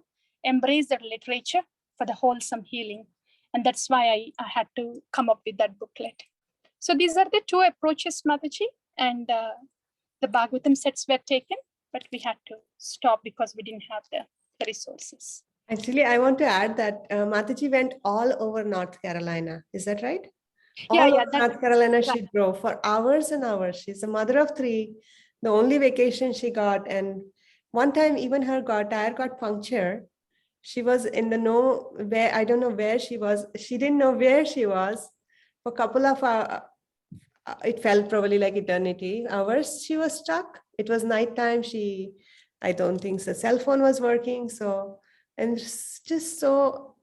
embrace that literature for the wholesome healing. And that's why I had to come up with that booklet. So these are the 2 approaches, Mataji, and the Bhagavatam sets were taken, but we had to stop because we didn't have the resources. Actually, I want to add that Mataji went all over North Carolina. Is that right? Yeah, All yeah. over North Carolina, she drove for hours and hours. She's a mother of 3. The only vacation she got, and one time even her tire got punctured. She was in the where I don't know where she was. She didn't know where she was for a couple of it felt probably like eternity hours. She was stuck. It was nighttime. I don't think the cell phone was working. So, and just so,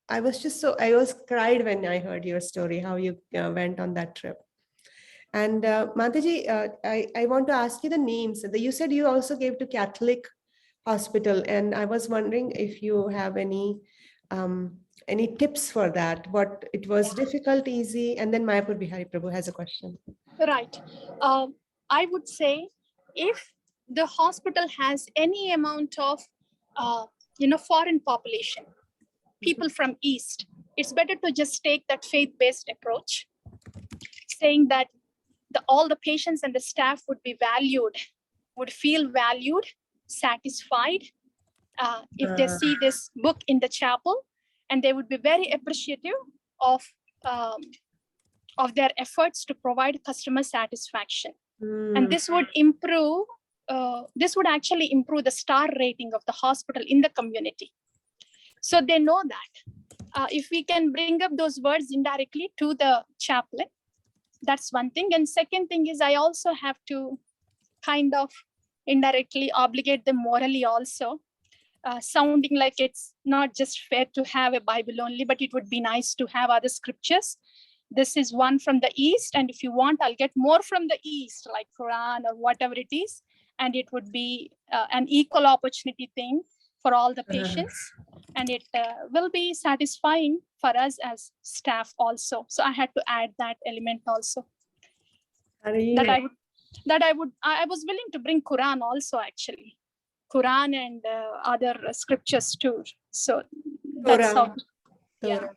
I was cried when I heard your story, how you went on that trip. And Mataji, I want to ask you the names. You said you also gave to Catholic hospital, and I was wondering if you have any any tips for that? What it was difficult, easy? And then Mayapur Bihari Prabhu has a question. Right. I would say if the hospital has any amount of, foreign population, people from East, it's better to just take that faith-based approach, saying that all the patients and the staff would be valued, would feel valued, satisfied if they see this book in the chapel, and they would be very appreciative of their efforts to provide customer satisfaction. And this would improve, this would actually improve the star rating of the hospital in the community. So they know that. If we can bring up those words indirectly to the chaplain, that's one thing. And second thing is I also have to kind of indirectly obligate them morally also, sounding like it's not just fair to have a Bible only, but it would be nice to have other scriptures. This is one from the East, and if you want, I'll get more from the East, like Quran or whatever it is, and it would be an equal opportunity thing for all the patients, and it will be satisfying for us as staff also. So I had to add that element also. I was willing to bring Quran also, actually. Quran and other scriptures too. So that's how. Yeah.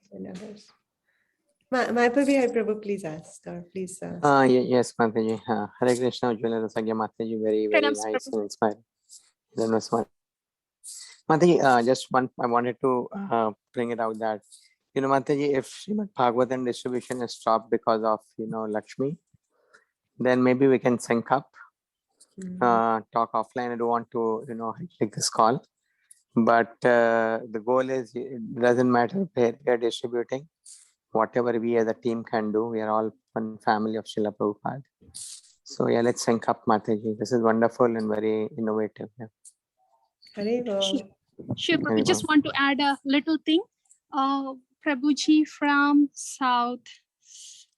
Mayapur Bihari Prabhu, please ask, or please. Yes, Mataji. Hare Krishna, Ujjwala Rasagya Mataji, very, very nice and inspiring. Mataji, just one, I wanted to bring it out that, Mataji, if Srimad Bhagavatam distribution is stopped because of, Lakshmi, then maybe we can sync up, talk offline. I don't want to, take this call, but the goal is, it doesn't matter where we are distributing, whatever we as a team can do, we are all one family of Srila Prabhupada. So yeah, let's sync up, Mataji. This is wonderful and very innovative. Yeah. Sure, Prabhu. Just want to add a little thing. Prabhuji from South,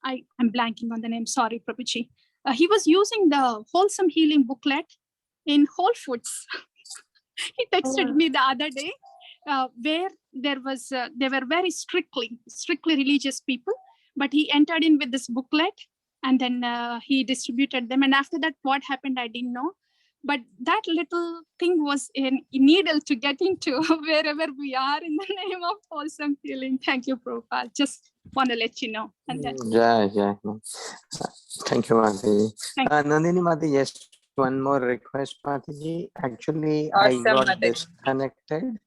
I'm blanking on the name, sorry, Prabhuji. He was using the Wholesome Healing booklet in Whole Foods. He texted me the other day, where there was, they were very strictly religious people, but he entered in with this booklet, and then he distributed them. And after that, what happened, I didn't know. But that little thing was a needle to get into wherever we are in the name of Wholesome Healing. Thank you, Prabhupada. Just want to let you know. And then, yeah. Thank you, Mataji. Nandini Mataji, just one more request, Mataji. Actually, awesome, I got Mataji disconnected,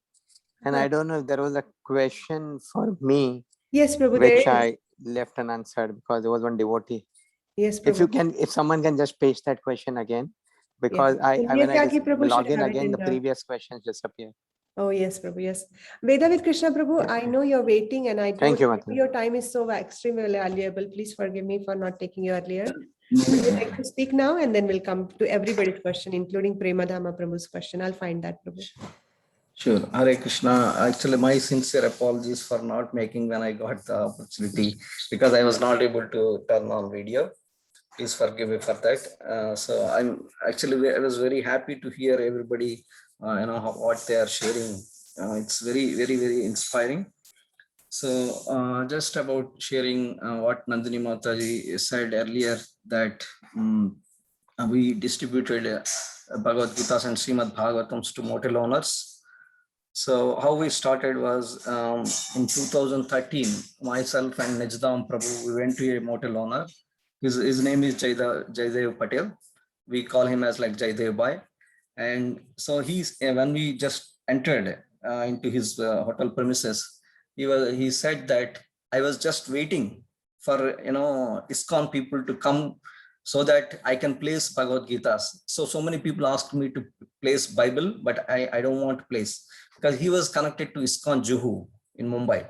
and I don't know if there was a question for me. Yes, Prabhu, which I left unanswered because there was one devotee. Yes, Prabhu. If someone can just paste that question again, because when I log in again, the previous questions disappear. Oh, yes, Prabhu, yes. Vedavit Krishna Prabhu, I know you're waiting, and I thank you, your time is so extremely valuable. Please forgive me for not taking you earlier. Would you like to speak now, and then we'll come to everybody's question, including Premadhama Prabhu's question. I'll find that, Prabhu. Sure. Hare Krishna. Actually, my sincere apologies for not making when I got the opportunity, because I was not able to turn on video. Please forgive me for that. So I was very happy to hear everybody, what they are sharing. It's very, very, very inspiring. So just about sharing what Nandini Mataji said earlier, that we distributed Bhagavad Gitas and Srimad Bhagavatams to motel owners. So how we started was in 2013, myself and Najdam Prabhu, we went to a motel owner. His name is Jaidev Patel. We call him as like Jaidev Bhai. And so when we just entered into his hotel premises, he said that I was just waiting for ISKCON people to come so that I can place Bhagavad Gitas. So many people asked me to place Bible, but I don't want to place, because he was connected to ISKCON Juhu in Mumbai.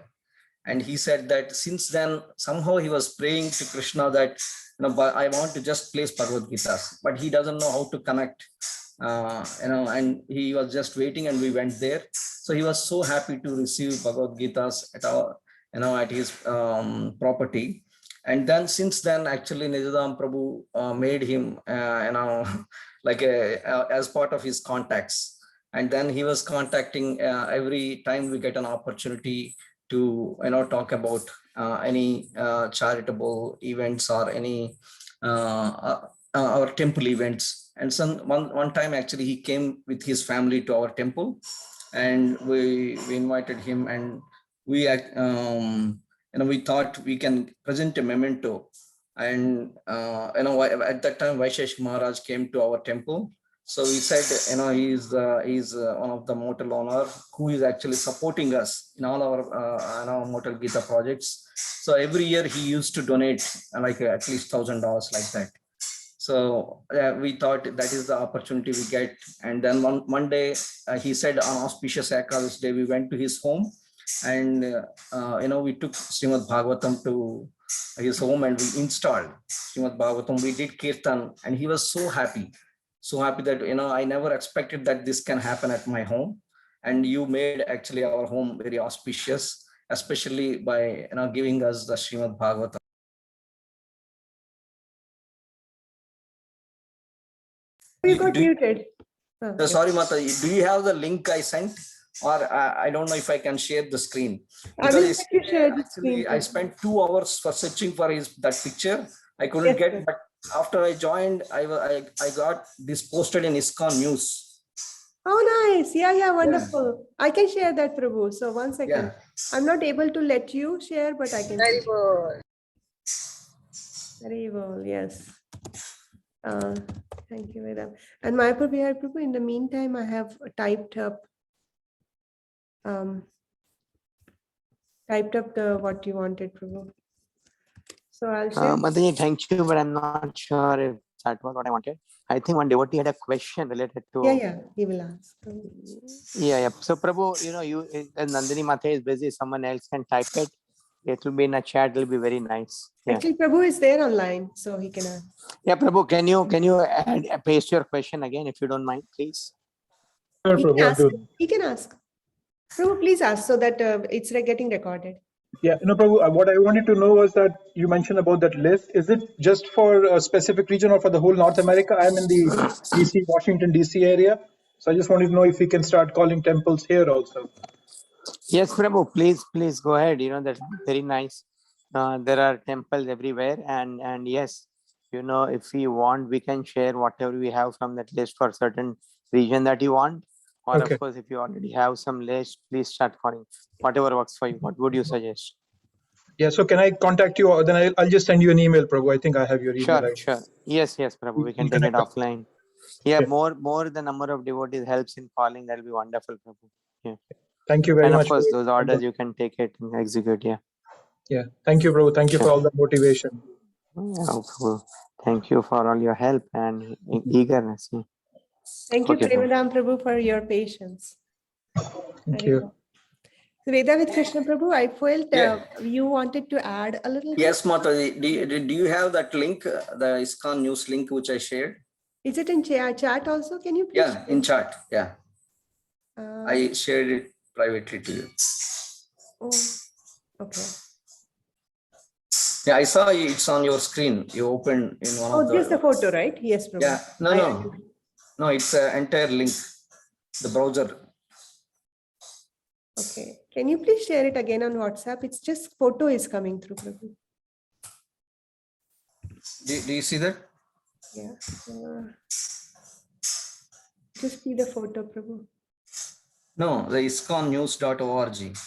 And he said that since then, somehow he was praying to Krishna that, I want to just place Bhagavad Gitas, but he doesn't know how to connect, and he was just waiting, and we went there. So he was so happy to receive Bhagavad Gitas at his property. And then since then, actually, Nijadam Prabhu made him, like as part of his contacts. And then he was contacting every time we get an opportunity to talk about any charitable events or any our temple events. And one time actually he came with his family to our temple, and we invited him, and we we thought we can present a memento. And at that time Vaishesh Maharaj came to our temple. So he said, he's one of the motel owner who is actually supporting us in all our MotelGita projects. So every year he used to donate like at least $1,000 like that. So we thought that is the opportunity we get. And then one day he said on auspicious Ekadashi day, we went to his home, and we took Srimad Bhagavatam to his home, and we installed Srimad Bhagavatam. We did Kirtan, and he was so happy that, I never expected that this can happen at my home. And you made actually our home very auspicious, especially by, giving us the Srimad Bhagavatam. You got muted. Oh, okay. Sorry, Mata, do you have the link I sent? Or I don't know if I can share the screen. I will let you share the screen. I spent 2 hours for searching for that picture. I couldn't get, sir. but after I joined, I got this posted in ISKCON News. Oh, nice. Yeah, wonderful. Yeah. I can share that, Prabhu. So 1 second. Yeah. I'm not able to let you share, but I can. Very good. Very well, yes. Thank you, Vedam. And Mayapur Bihar Prabhu, in the meantime, I have typed up the what you wanted, Prabhu. So I'll share. Mataji, thank you, but I'm not sure if that was what I wanted. I think one devotee had a question related to. Yeah, he will ask. Yeah. So Prabhu, Nandini Mata is busy. Someone else can type it. It will be in a chat. It will be very nice. Yeah. Actually, Prabhu is there online, so he can ask. Yeah, Prabhu, can you paste your question again, if you don't mind, please? Sure, Prabhu, he can ask. Prabhu, please ask so that it's getting recorded. Yeah, Prabhu, what I wanted to know was that you mentioned about that list. Is it just for a specific region or for the whole North America? I'm in the Washington, DC area. So I just wanted to know if we can start calling temples here also. Yes, Prabhu, please go ahead. That's very nice. There are temples everywhere. And yes, if we want, we can share whatever we have from that list for certain region that you want. Or okay. Of course, if you already have some list, please start calling. Whatever works for you. What would you suggest? Yeah, so can I contact you, or then I'll just send you an email, Prabhu. I think I have your email. Sure, right? Sure. Yes, Prabhu. We can take it offline. Yeah, more the number of devotees helps in calling. That'll be wonderful, Prabhu. Yeah. Thank you very much. And of course, those orders you can take it and execute. Yeah. Yeah. Thank you, Prabhu. Thank you for all the motivation. Yeah, Prabhu. Thank you for all your help and eagerness. Yeah. Thank you, Premadam Prabhu, for your patience. Thank you. So Veda with Krishna Prabhu, I felt you wanted to add a little. Yes, Mata. Do you have that link, the ISKCON News link, which I shared? Is it in chat also? Can you please? Yeah, in chat. Yeah. I shared it privately to you. Oh, okay. Yeah, I saw it's on your screen. You opened in one of the. Oh, just the photo, right? Yes, Prabhu. Yeah. No, it's an entire link. The browser. Okay. Can you please share it again on WhatsApp? It's just photo is coming through, Prabhu. Do you see that? Yeah. Just see the photo, Prabhu. No, the ISKCONnews.org.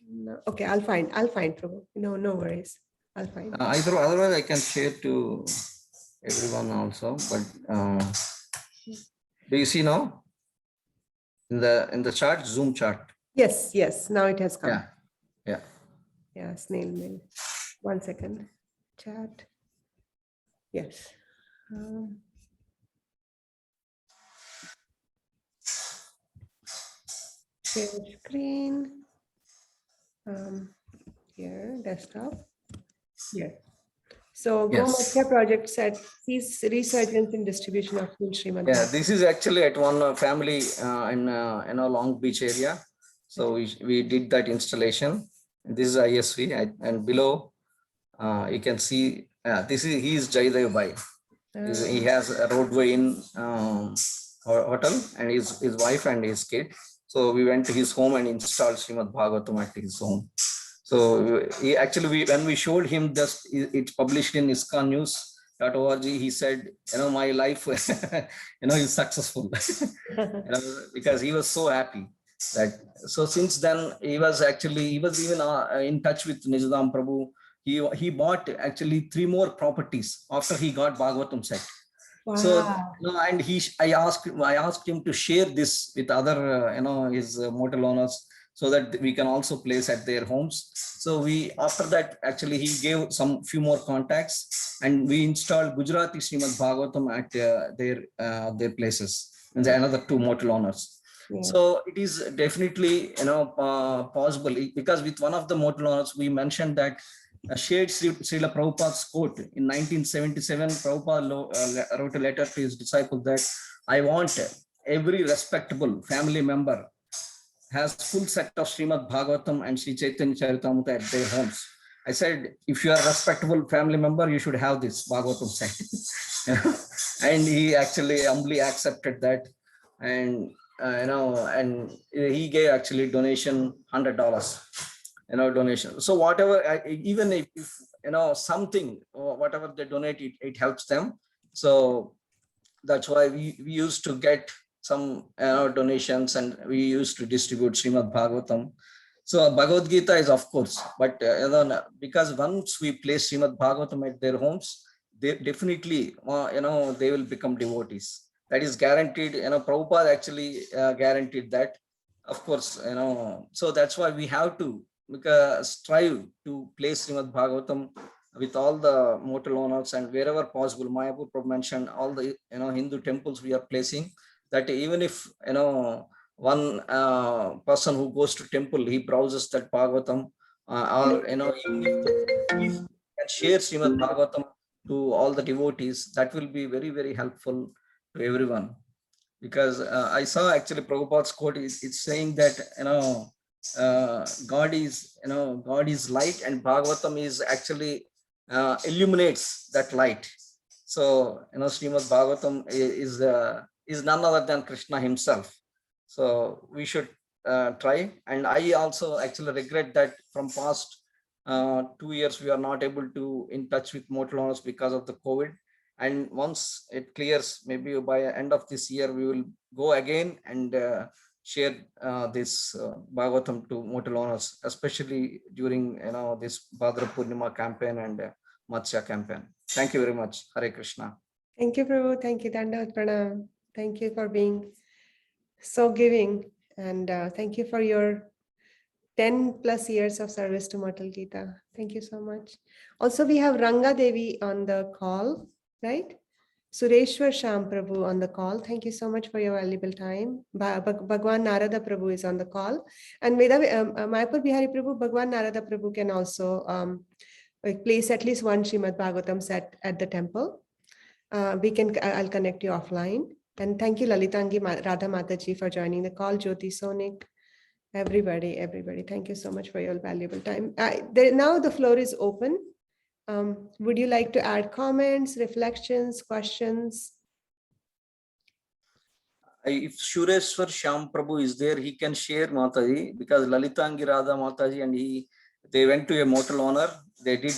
No. Okay, I'll find Prabhu. No worries. I'll find. Otherwise, I can share to everyone also. But do you see now in the chart, Zoom chart? Yes. Now it has come. Yeah. Snail mail. 1 second. Chat. Yes. Share screen. Here, desktop. Here. So Gomakhya project sees resurgence in distribution of full Srimad. Yeah, this is actually at one family in Long Beach area. So we did that installation. This is ISV, and below you can see he is Jaidev Bhai. He has a roadway in hotel, and his wife and his kid. So we went to his home and installed Srimad Bhagavatam at his home. So he actually, when we showed him this, it's published in ISKCON News.org, he said, my life, is successful, because he was so happy. So since then, he was even in touch with Nizam Prabhu. He bought actually 3 more properties after he got Bhagavatam set. Wow. So and I asked him to share this with other his motel owners, so that we can also place at their homes. So after that, actually he gave few more contacts, and we installed Gujarati Srimad Bhagavatam at their places, and another 2 motel owners. Yeah. So it is definitely possible, because with one of the motel owners we mentioned that shared Srila Prabhupada's quote in 1977. Prabhupada wrote a letter to his disciples that I want every respectable family member has full set of Srimad Bhagavatam and Sri Chaitanya Charitamrita at their homes. I said, if you are a respectable family member, you should have this Bhagavatam set. And he actually humbly accepted that, and and he gave actually donation $100. Donation. So whatever, even if something, whatever they donate, it helps them. So that's why we used to get some donations, and we used to distribute Srimad Bhagavatam. So Bhagavad Gita is, of course, but because once we place Srimad Bhagavatam at their homes, they definitely they will become devotees. That is guaranteed. Prabhupada actually guaranteed that, of course. So that's why we have to strive to place Srimad Bhagavatam with all the motel owners, and wherever possible. Mayapur Prabhu mentioned all the Hindu temples we are placing, that even if one person who goes to temple, he browses that Bhagavatam, or even if he can share Srimad Bhagavatam to all the devotees, that will be very, very helpful to everyone. Because I saw actually Prabhupada's quote, it's saying that God is light, and Bhagavatam is actually illuminates that light. So Srimad Bhagavatam is none other than Krishna himself. So we should try. And I also actually regret that from past 2 years we are not able to in touch with motel owners because of the COVID. And once it clears, maybe by the end of this year, we will go again and share this Bhagavatam to motel owners, especially during this Bhadra Purnima campaign and Matsya campaign. Thank you very much. Hare Krishna. Thank you, Prabhu. Thank you, Dandavat Pranam. Thank you for being so giving, and thank you for your 10 plus years of service to MotelGita. Thank you so much. Also, we have Ranga Devi on the call, right? Sureshwar Sham Prabhu on the call. Thank you so much for your valuable time. Bhagwan Narada Prabhu is on the call. And Mayapur Bihari Prabhu, Bhagwan Narada Prabhu can also place at least one Srimad Bhagavatam set at the temple. I'll connect you offline. And thank you, Lalitangi Radha Mataji, for joining the call. Jyoti Sonik, everybody. Thank you so much for your valuable time. Now the floor is open. Would you like to add comments, reflections, questions? If Shureshwar Sham Prabhu is there, he can share, Mataji, because Lalitangi Radha Mataji and they went to a motel owner. They did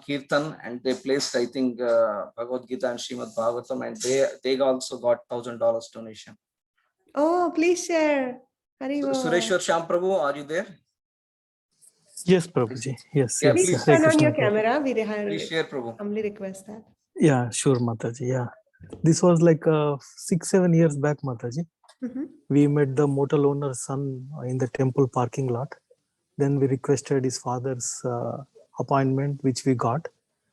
kirtan, and they placed, I think, Bhagavad Gita and Srimad Bhagavatam, and they also got $1,000 donation. Oh, please share. Sureshwar Sham Prabhu, are you there? Yes, Prabhuji. Yes. Yeah, please turn on your camera. Please share, Prabhu. Humbly request that. Yeah, sure, Mataji. Yeah. This was like 6-7 years back, Mataji. We met the motel owner's son in the temple parking lot. Then we requested his father's appointment, which we got.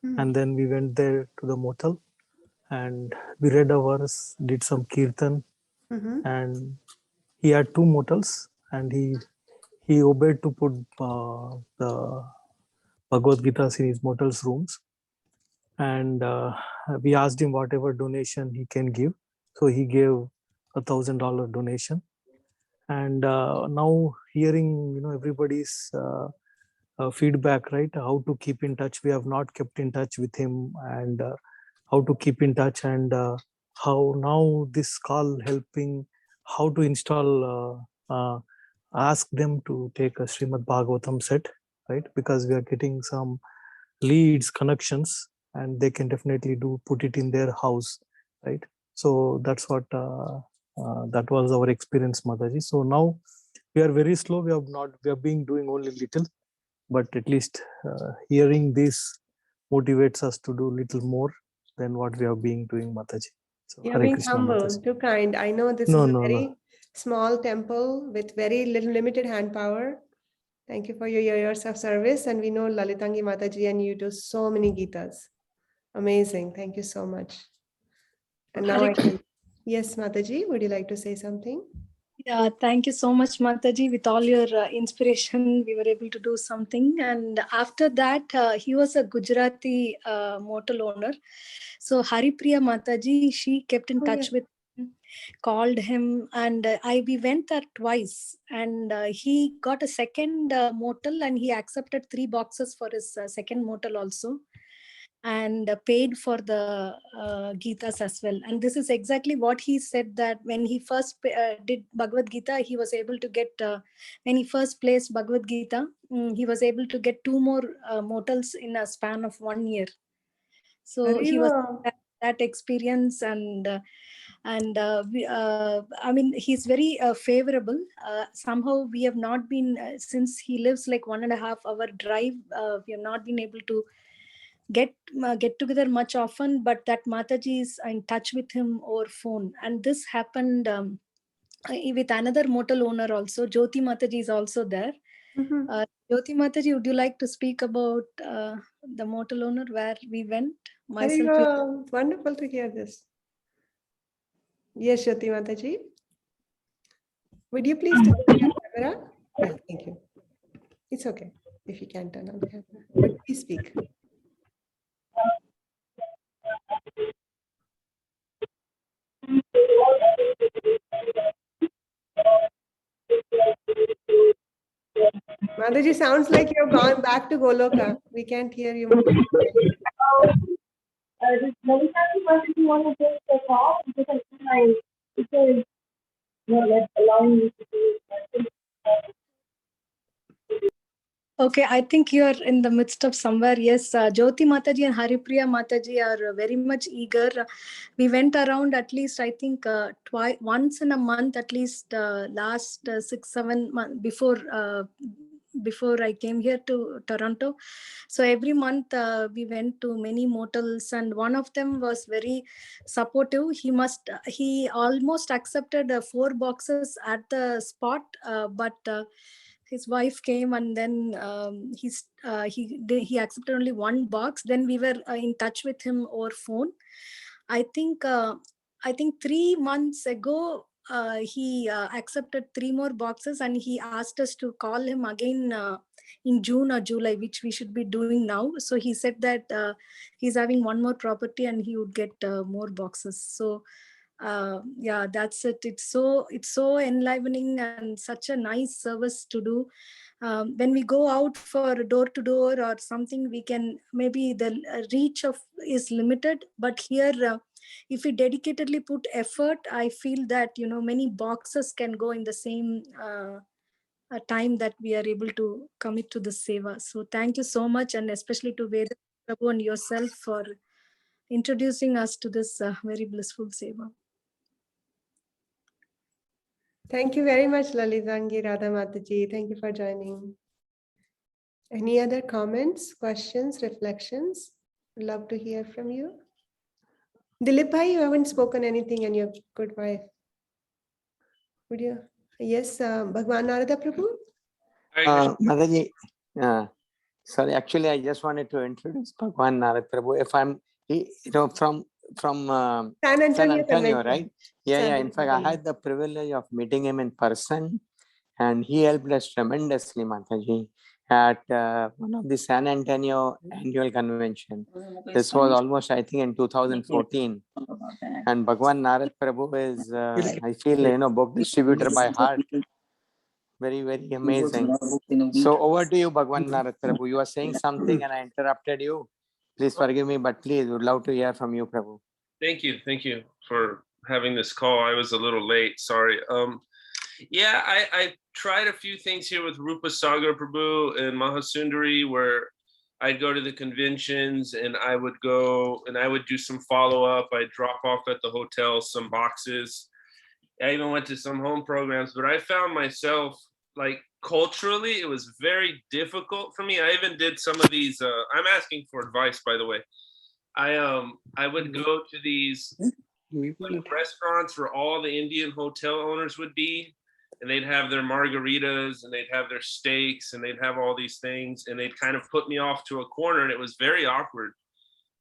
And then we went there to the motel and we read a verse, did some kirtan. And he had 2 motels, and he obeyed to put the Bhagavad Gita in his motel's rooms. And we asked him whatever donation he can give. So he gave $1,000 donation. And now hearing, everybody's feedback, right? How to keep in touch. We have not kept in touch with him, and how to keep in touch, and how now this call helping how to install ask them to take a Srimad Bhagavatam set, right? Because we are getting some leads, connections, and they can definitely put it in their house, right? So that's what that was our experience, Mataji. So now we are very slow. We have been doing only little, but at least hearing this motivates us to do little more than what we have been doing, Mataji. So You're Hare being Krishna, humble, Mataji. too kind. I know this No, is a no, no. very small temple with very little limited hand power. Thank you for your years of service. And we know Lalitangi Mataji and you do so many Gitas. Amazing. Thank you so much. And now I can. Yes, Mataji, would you like to say something? Yeah, thank you so much, Mataji. With all your inspiration, we were able to do something. And after that, he was a Gujarati motel owner. So Haripriya Mataji, she kept in touch with him, called him, and we went there twice. And he got a second motel, and he accepted 3 boxes for his second motel also, and paid for the Gitas as well. And this is exactly what he said, that when he first did Bhagavad Gita, he was able to get, when he first placed Bhagavad Gita, he was able to get 2 more motels in a span of 1 year. So he was that experience, and I mean, he's very favorable. Somehow we have not been, since he lives like 1.5 hour drive, we have not been able to get together much often, but that Mataji is in touch with him over phone. And this happened with another motel owner also. Jyoti Mataji is also there. Jyoti Mataji, would you like to speak about the motel owner where we went? Wonderful to hear this. Yes, Jyoti Mataji. Would you please turn on your camera? Well, thank you. It's okay if you can't turn on the camera, but please speak. Mataji, sounds like you've gone back to Goloka. We can't hear you. Okay, I think you are in the midst of somewhere. Yes, Jyoti Mataji and Haripriya Mataji are very much eager. We went around at least, I think, once in a month, at least last 6-7 months before I came here to Toronto. So every month we went to many motels, and one of them was very supportive. He almost accepted 4 boxes at the spot, but his wife came, and then he accepted only 1 box. Then we were in touch with him over phone. I think 3 months ago he accepted 3 more boxes, and he asked us to call him again in June or July, which we should be doing now. So he said that he's having 1 more property and he would get more boxes. So yeah, that's it. It's so enlivening and such a nice service to do. When we go out for door to door or something, we can, maybe the reach of is limited, but here if we dedicatedly put effort, I feel that many boxes can go in the same time that we are able to commit to the seva. So thank you so much, and especially to Veda Prabhu and yourself for introducing us to this very blissful seva. Thank you very much, Lalitangi Radha Mataji. Thank you for joining. Any other comments, questions, reflections? Would love to hear from you. Dilip bhai, you haven't spoken anything, and your good wife. Would you? Yes, Bhagwan Narada Prabhu. Mataji, sorry, actually, I just wanted to introduce Bhagwan Narada Prabhu. If I'm, from San Antonio, right? Yeah. In fact, I had the privilege of meeting him in person, and he helped us tremendously, Mataji, at one of the San Antonio annual convention. This was almost, I think, in 2014. And Bhagwan Narad Prabhu is, I feel, book distributor by heart. Very, very amazing. So over to you, Bhagwan Narad Prabhu. You are saying something and I interrupted you. Please forgive me, but please, would love to hear from you, Prabhu. Thank you for having this call. I was a little late, sorry. Yeah, I tried a few things here with Rupa Sagar Prabhu and Mahasundari, where I'd go to the conventions and I would go and I would do some follow-up. I'd drop off at the hotel some boxes. I even went to some home programs, but I found myself, like, culturally, it was very difficult for me. I even did some of these, I'm asking for advice, by the way. I would go to these restaurants where all the Indian hotel owners would be, and they'd have their margaritas and they'd have their steaks and they'd have all these things, and they'd kind of put me off to a corner, and it was very awkward.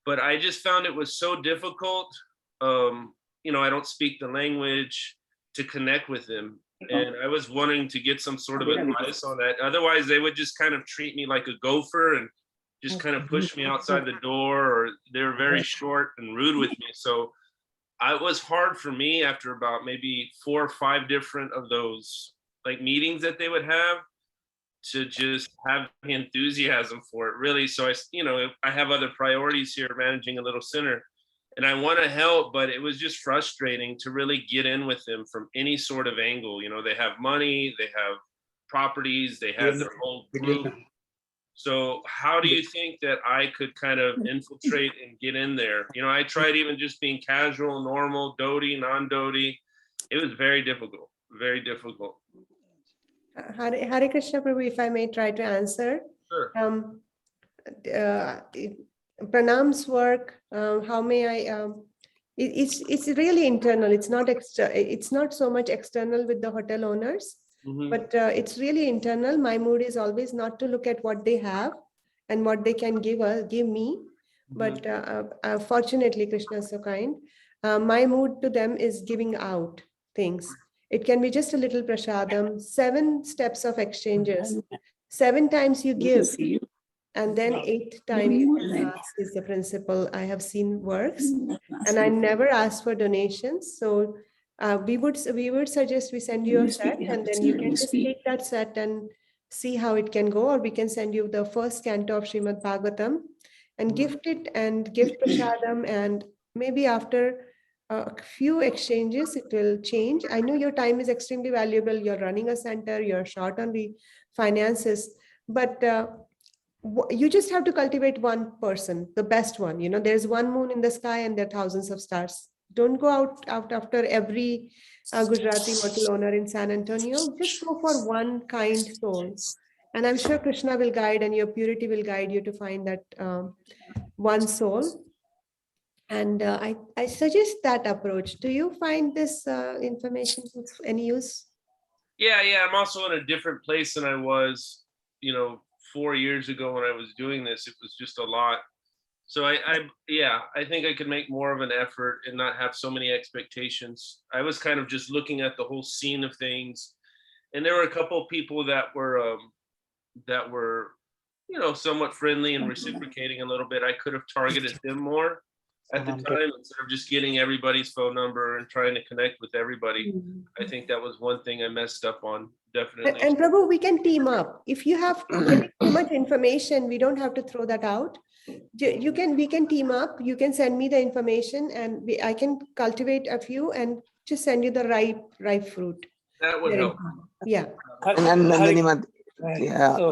But I just found it was so difficult. You know, I don't speak the language, to connect with them. And I was wanting to get some sort of advice on that. Otherwise, they would just kind of treat me like a gopher and just kind of push me outside the door, or they're very short and rude with me. So it was hard for me after about maybe 4 or 5 different of those like meetings that they would have, to just have the enthusiasm for it, really. So I have other priorities here, managing a little center, and I want to help, but it was just frustrating to really get in with them from any sort of angle. You know, they have money, they have properties, they have their whole group. So how do you think that I could kind of infiltrate and get in there? You know, I tried even just being casual, normal, dhoti, non-dhoti. It was very difficult, very difficult. Hare Krishna Prabhu, if I may try to answer. Sure. Pranam's work, how may I, it's really internal. It's not it's not so much external with the hotel owners, but it's really internal. My mood is always not to look at what they have and what they can give me. But fortunately, Krishna is so kind. My mood to them is giving out things. It can be just a little prasadam, 7 steps of exchanges, 7 times you give, and then 8 times you can ask is the principle I have seen works. And I never ask for donations. So we would suggest we send you a set, and then you can just take that set and see how it can go, or we can send you the first canto of Srimad Bhagavatam and gift it, and gift prasadam, and maybe after a few exchanges it will change. I know your time is extremely valuable. You're running a center, you're short on the finances, but you just have to cultivate one person, the best one. You know, there's one moon in the sky and there are thousands of stars. Don't go out after every Gujarati hotel owner in San Antonio. Just go for one kind soul. And I'm sure Krishna will guide, and your purity will guide you to find that one soul. And I suggest that approach. Do you find this information of any use? Yeah, I'm also in a different place than I was, 4 years ago when I was doing this. It was just a lot. So I think I could make more of an effort and not have so many expectations. I was kind of just looking at the whole scene of things, and there were a couple of people that were somewhat friendly and reciprocating a little bit. I could have targeted them more at the time instead of just getting everybody's phone number and trying to connect with everybody. I think that was one thing I messed up on, definitely. And Prabhu, we can team up. If you have too much information, we don't have to throw that out. We can team up. You can send me the information, and I can cultivate a few and just send you the ripe fruit. That would help. Yeah. And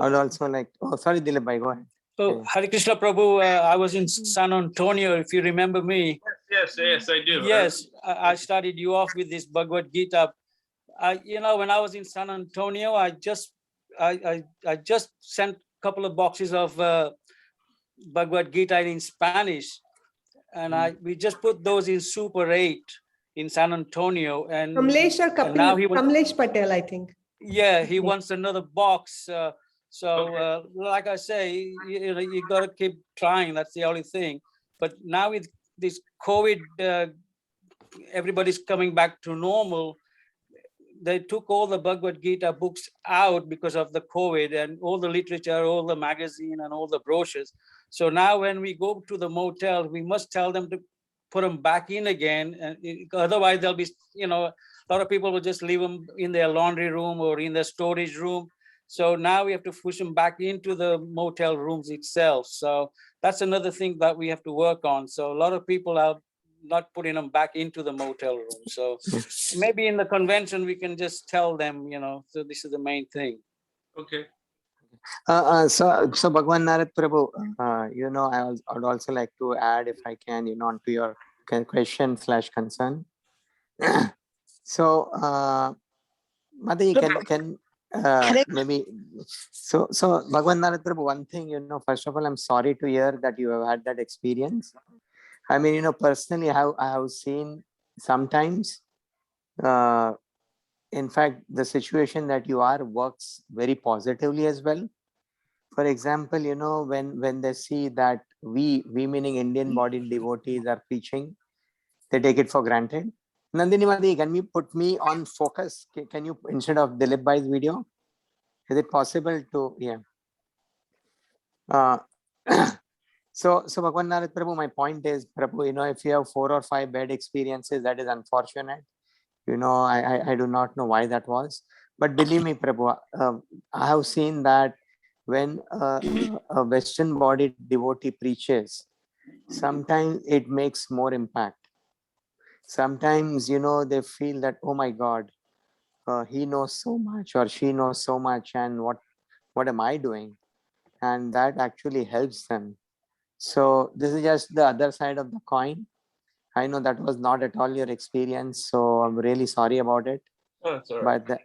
I'd also like, sorry, Dilip bhai, go ahead. So, Hare Krishna Prabhu, I was in San Antonio, if you remember me. Yes, I do. Yes, I started you off with this Bhagavad Gita. When I was in San Antonio, I just sent a couple of boxes of Bhagavad Gita in Spanish, and we just put those in Super 8 in San Antonio. And Kamlesh Patel, I think. Yeah, he wants another box. So, like I say, you got to keep trying. That's the only thing. But now with this COVID, everybody's coming back to normal. They took all the Bhagavad Gita books out because of the COVID, and all the literature, all the magazine, and all the brochures. So now when we go to the motel, we must tell them to put them back in again. And otherwise, there'll be, a lot of people will just leave them in their laundry room or in their storage room. So now we have to push them back into the motel rooms itself. So that's another thing that we have to work on. So a lot of people are not putting them back into the motel room. So maybe in the convention, we can just tell them, so this is the main thing. Okay. So Bhagwan Narad Prabhu, I would also like to add, if I can, onto your question / concern. So, Mataji, can maybe so Bhagwan Narad Prabhu, one thing, first of all, I'm sorry to hear that you have had that experience. I mean, personally, I have seen sometimes, in fact, the situation that you are works very positively as well. For example, when they see that we meaning Indian body devotees are preaching, they take it for granted. Nandini Mataji, can you put me on focus? Can you, instead of Dilip Bhai's video, is it possible to, So Bhagwan Narad Prabhu, my point is, Prabhu, if you have 4 or 5 bad experiences, that is unfortunate. I do not know why that was. But believe me, Prabhu, I have seen that when a Western body devotee preaches, sometimes it makes more impact. Sometimes, they feel that, oh my God, he knows so much or she knows so much, and what am I doing? And that actually helps them. So this is just the other side of the coin. I know that was not at all your experience, so I'm really sorry about it. Oh, that's all right. But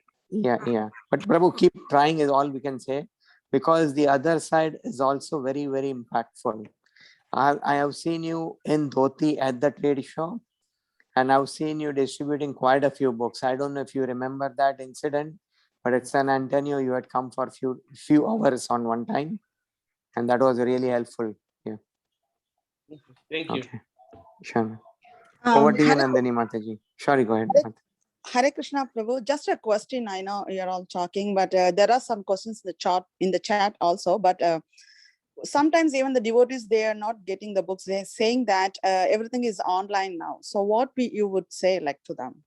but Prabhu, keep trying is all we can say, because the other side is also very, very impactful. I have seen you in dhoti at the trade show, and I've seen you distributing quite a few books. I don't know if you remember that incident, but at San Antonio, you had come for few hours on one time, and that was really helpful. Yeah. Thank you. Okay. Sure. Over to you, Nandini Mataji. Sorry, go ahead. Hare Krishna Prabhu, just a question. I know you're all talking, but there are some questions in the chat also. But sometimes even the devotees, they are not getting the books. They're saying that everything is online now. So what you would say like to them?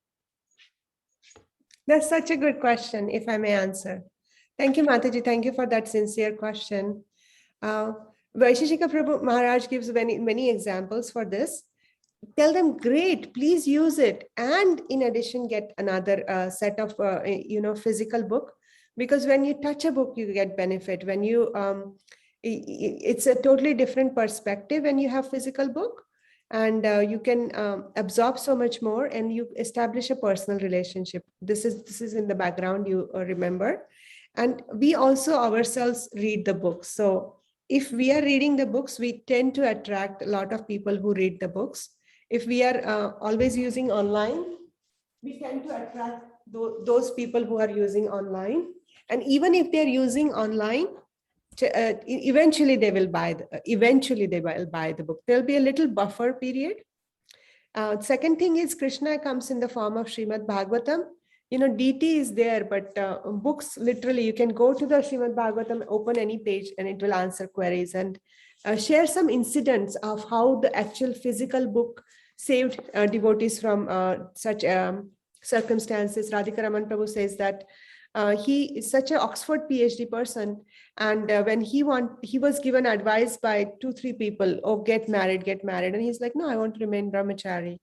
That's such a good question, if I may answer. Thank you, Mataji. Thank you for that sincere question. Vaisheshika Prabhu Maharaj gives many examples for this. Tell them, great, please use it. And in addition, get another set of, physical book, because when you touch a book, you get benefit. When you, it's a totally different perspective when you have physical book, and you can absorb so much more, and you establish a personal relationship. This is in the background, you remember. And we also ourselves read the books. So if we are reading the books, we tend to attract a lot of people who read the books. If we are always using online, we tend to attract those people who are using online. And even if they're using online, eventually they will buy the book. There'll be a little buffer period. Second thing is, Krishna comes in the form of Srimad Bhagavatam. DT is there, but books, literally, you can go to the Srimad Bhagavatam, open any page, and it will answer queries, and share some incidents of how the actual physical book saved devotees from such circumstances. Radhika Raman Prabhu says that he is such an Oxford PhD person, and when he was given advice by 2-3 people, oh, get married, and he's like, no, I want to remain brahmachari.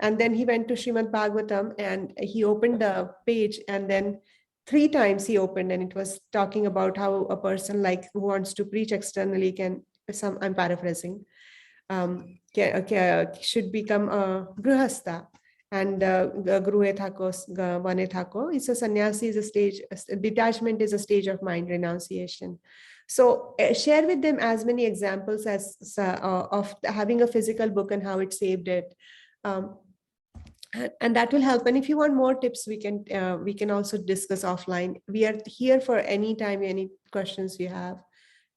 And then he went to Srimad Bhagavatam, and he opened the page, and then 3 times he opened, and it was talking about how a person who wants to preach externally I'm paraphrasing, should become a grihastha. And Guru Thako, Vane Thako, it's a sannyasi, is a stage, detachment is a stage of mind renunciation. So share with them as many examples as of having a physical book and how it saved it. And that will help. And if you want more tips, we can also discuss offline. We are here for any time, any questions you have.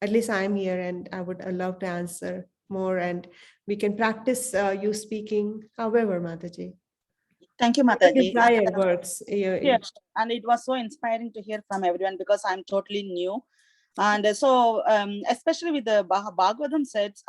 At least I'm here, and I would love to answer more, and we can practice you speaking, however, Mataji. Thank you, Mataji. Desire works. Yeah, and it was so inspiring to hear from everyone, because I'm totally new. And so, especially with the Bhagavatam sets,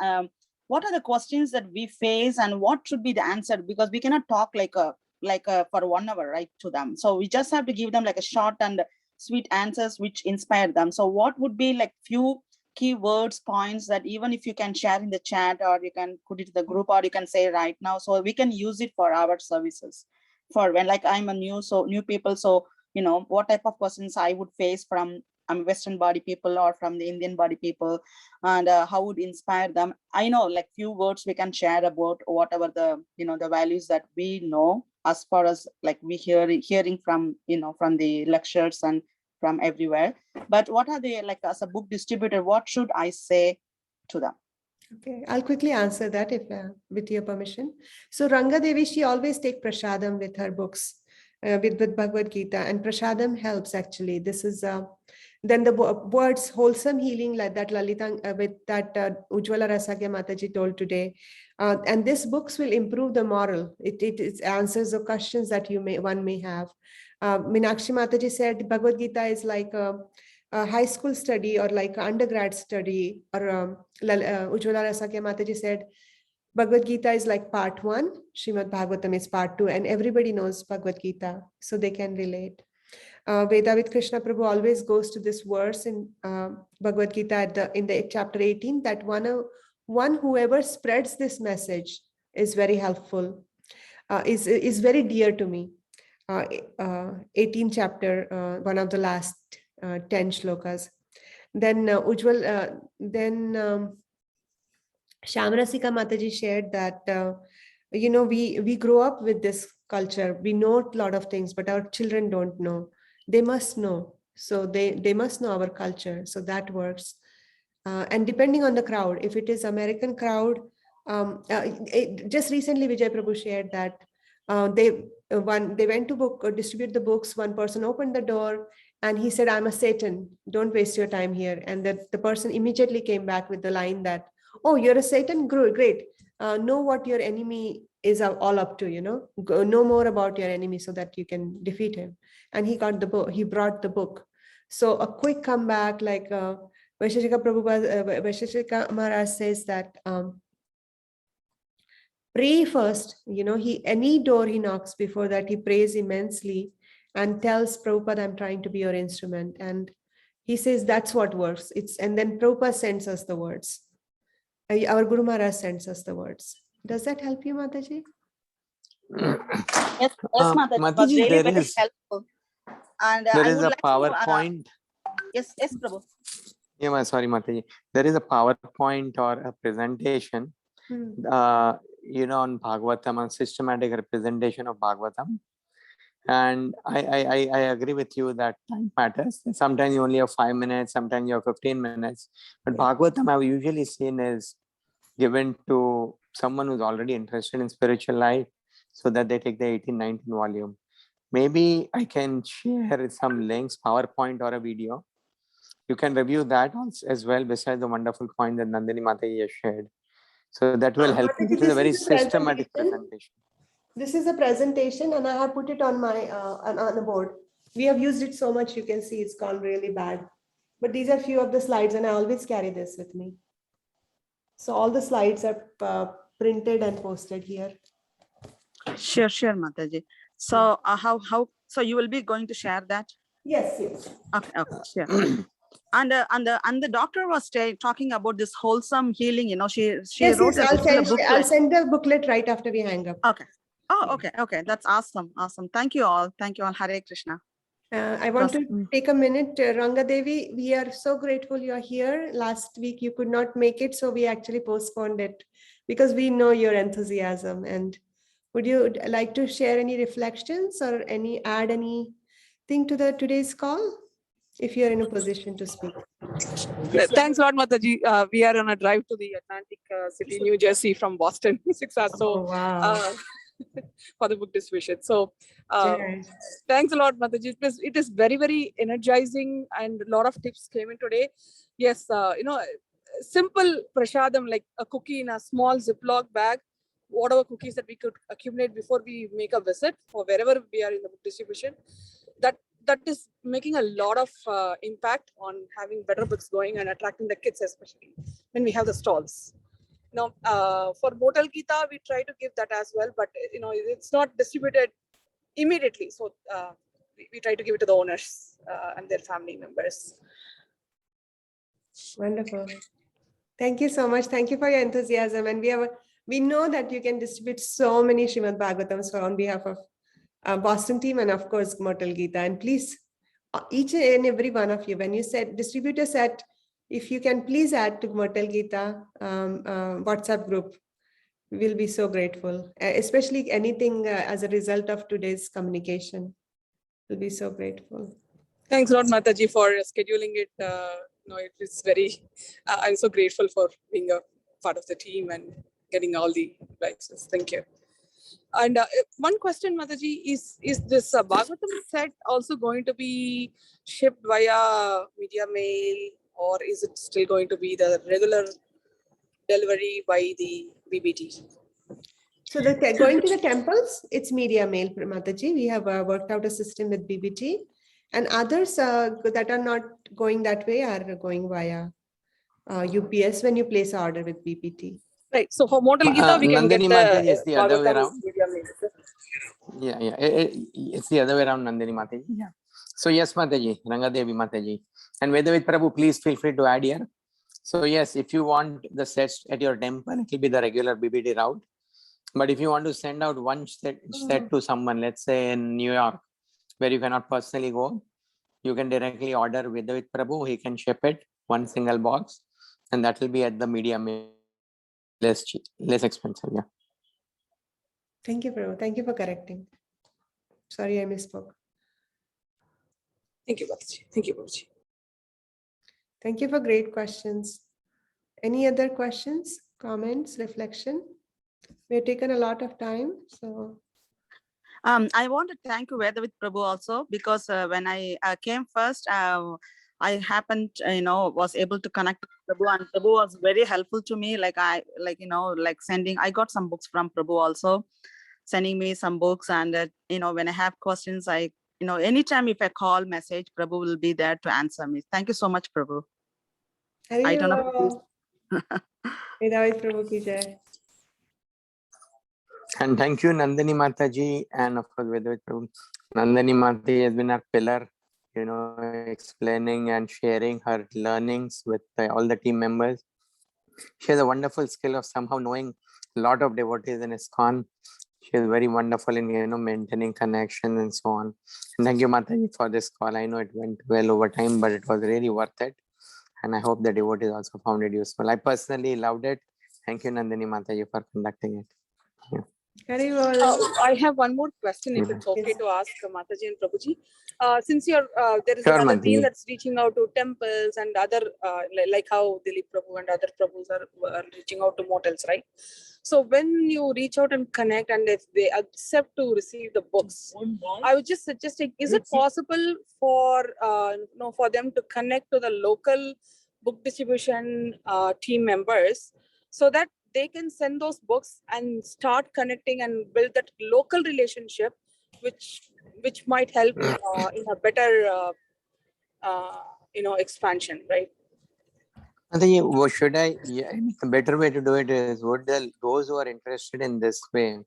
what are the questions that we face, and what should be the answer? Because we cannot talk for 1 hour, right, to them. So we just have to give them like a short and sweet answers which inspire them. So what would be like few keywords, points that even if you can share in the chat, or you can put it in the group, or you can say right now, so we can use it for our services. For when, like, I'm a new people, so you know what type of questions I would face from Western body people or from the Indian body people, and how would inspire them. I know, like, few words we can share about whatever the the values that we know, as far as like we hearing from from the lectures and from everywhere. But what are they, like, as a book distributor, what should I say to them? Okay, I'll quickly answer that if with your permission. So Ranga Devi, she always take prasadam with her books, with Bhagavad Gita, and prasadam helps actually. This is then the words wholesome healing, like that Lalita with that Ujjwala Rasagya Mataji told today, and these books will improve the moral. It answers the questions that one may have. Meenakshi Mataji said Bhagavad Gita is like a high school study or like undergrad study, or Ujjwala Rasagya Mataji said Bhagavad Gita is like part 1, Srimad Bhagavatam is part 2, and everybody knows Bhagavad Gita, so they can relate. Veda with Krishna Prabhu always goes to this verse in Bhagavad Gita in the chapter 18, that one whoever spreads this message is very helpful, is very dear to me. 18th chapter, one of the last 10 shlokas. Then Ujjwal, Shyamrasika Mataji shared that, we grow up with this culture. We know a lot of things, but our children don't know. They must know. So they must know our culture. So that works. And depending on the crowd, if it is American crowd, just recently Vijay Prabhu shared that they went to distribute the books. One person opened the door and he said, "I'm a Satan. Don't waste your time here." And the person immediately came back with the line that, "Oh, you're a Satan? Great. Know what your enemy is all up to, know more about your enemy so that you can defeat him." And he got the book. He brought the book. So a quick comeback, like Vaisheshika Maharaj says that, pray first, any door he knocks, before that he prays immensely and tells Prabhupada, "I'm trying to be your instrument." And he says that's what works. And then Prabhupada sends us the words. Our Guru Maharaj sends us the words. Does that help you, Mataji? Yes, Mataji, it was really very helpful. And there I is would a like PowerPoint. To, yes, Prabhu. Yeah, sorry, Mataji. There is a PowerPoint or a presentation, on Bhagavatam, and systematic representation of Bhagavatam. And I agree with you that time matters. Sometimes you only have 5 minutes, sometimes you have 15 minutes. But Bhagavatam I've usually seen is given to someone who's already interested in spiritual life, so that they take the 18-19 volume. Maybe I can share some links, PowerPoint or a video. You can review that as well, besides the wonderful point that Nandini Mataji has shared. So that will help you. It is a very systematic presentation. This is a presentation, and I have put it on my on the board. We have used it so much, you can see it's gone really bad. But these are few of the slides, and I always carry this with me. So all the slides are printed and posted here. Sure, Mataji. So so you will be going to share that? Yes. Okay, sure. And the doctor was talking about this wholesome healing. She wrote a booklet. I'll send the booklet right after we hang up. Okay. Oh, okay. That's awesome. Thank you all. Hare Krishna. I want to take a minute. Ranga Devi, we are so grateful you're here. Last week you could not make it, so we actually postponed it because we know your enthusiasm. And would you like to share any reflections or add anything to today's call, if you're in a position to speak? Thanks a lot, Mataji. We are on a drive to the Atlantic City, New Jersey from Boston, 6 hours. So, wow. For the book distribution. So thanks a lot, Mataji. It is very, very energizing, and a lot of tips came in today. Yes, simple prashadam, like a cookie in a small Ziploc bag, whatever cookies that we could accumulate before we make a visit or wherever we are in the book distribution, that is making a lot of impact on having better books going and attracting the kids, especially when we have the stalls. For MotelGita, we try to give that as well, but it's not distributed immediately. So we try to give it to the owners and their family members. Wonderful. Thank you so much. Thank you for your enthusiasm. And we know that you can distribute so many Srimad Bhagavatams on behalf of Boston team and of course MotelGita. And please, each and every one of you, when you said distributor said, if you can please add to MotelGita WhatsApp group, we'll be so grateful. Especially anything as a result of today's communication. We'll be so grateful. Thanks a lot, Mataji, for scheduling it. No, it is very, I'm so grateful for being a part of the team and getting all the advices. Thank you. And one question, Mataji, is this Bhagavatam set also going to be shipped via media mail, or is it still going to be the regular delivery by the BBT? So going to the temples, it's media mail, Mataji. We have worked out a system with BBT. And others that are not going that way are going via UPS when you place an order with BBT. Right. So for MotelGita, we can Nandini get Mataji is the other way Bhagavatam around. media mail. Yeah. It's the other way around, Nandini Mataji. Yeah. So yes, Mataji, Rangadevi Mataji. And Vedavit Prabhu, please feel free to add here. So yes, if you want the sets at your temple, it will be the regular BBT route. But if you want to send out one set to someone, let's say in New York, where you cannot personally go, you can directly order with Prabhu. He can ship it, one single box, and that will be at the media mail, less expensive. Yeah. Thank you, Prabhu. Thank you for correcting. Sorry, I misspoke. Thank you, Mataji. Thank you, Prabhuji. Thank you for great questions. Any other questions, comments, reflection? We've taken a lot of time, so. I want to thank you, Vedavit Prabhu, also, because when I came first, I happened, was able to connect with Prabhu, and Prabhu was very helpful to me. Sending, I got some books from Prabhu also, sending me some books. And, when I have questions, anytime if I call, message, Prabhu will be there to answer me. Thank you so much, Prabhu. I don't know. Prabhu ki jai. And thank you, Nandini Mataji, and of course, Vedavit Prabhu. Nandini Mataji has been our pillar, explaining and sharing her learnings with all the team members. She has a wonderful skill of somehow knowing a lot of devotees in ISKCON. She is very wonderful in, maintaining connection and so on. And thank you, Mataji, for this call. I know it went well over time, but it was really worth it. And I hope the devotees also found it useful. I personally loved it. Thank you, Nandini Mataji, for conducting it. Yeah. I have one more question, if it's okay to ask Mataji and Prabhuji. Since there is another team that's reaching out to temples and other, like how Dilip Prabhu and other Prabhus are reaching out to motels, right? So when you reach out and connect, and if they accept to receive the books, I was just suggesting, is it possible for for them to connect to the local book distribution team members so that they can send those books and start connecting and build that local relationship, which might help in a better expansion, right? I think what should the better way to do it is, those who are interested in this way,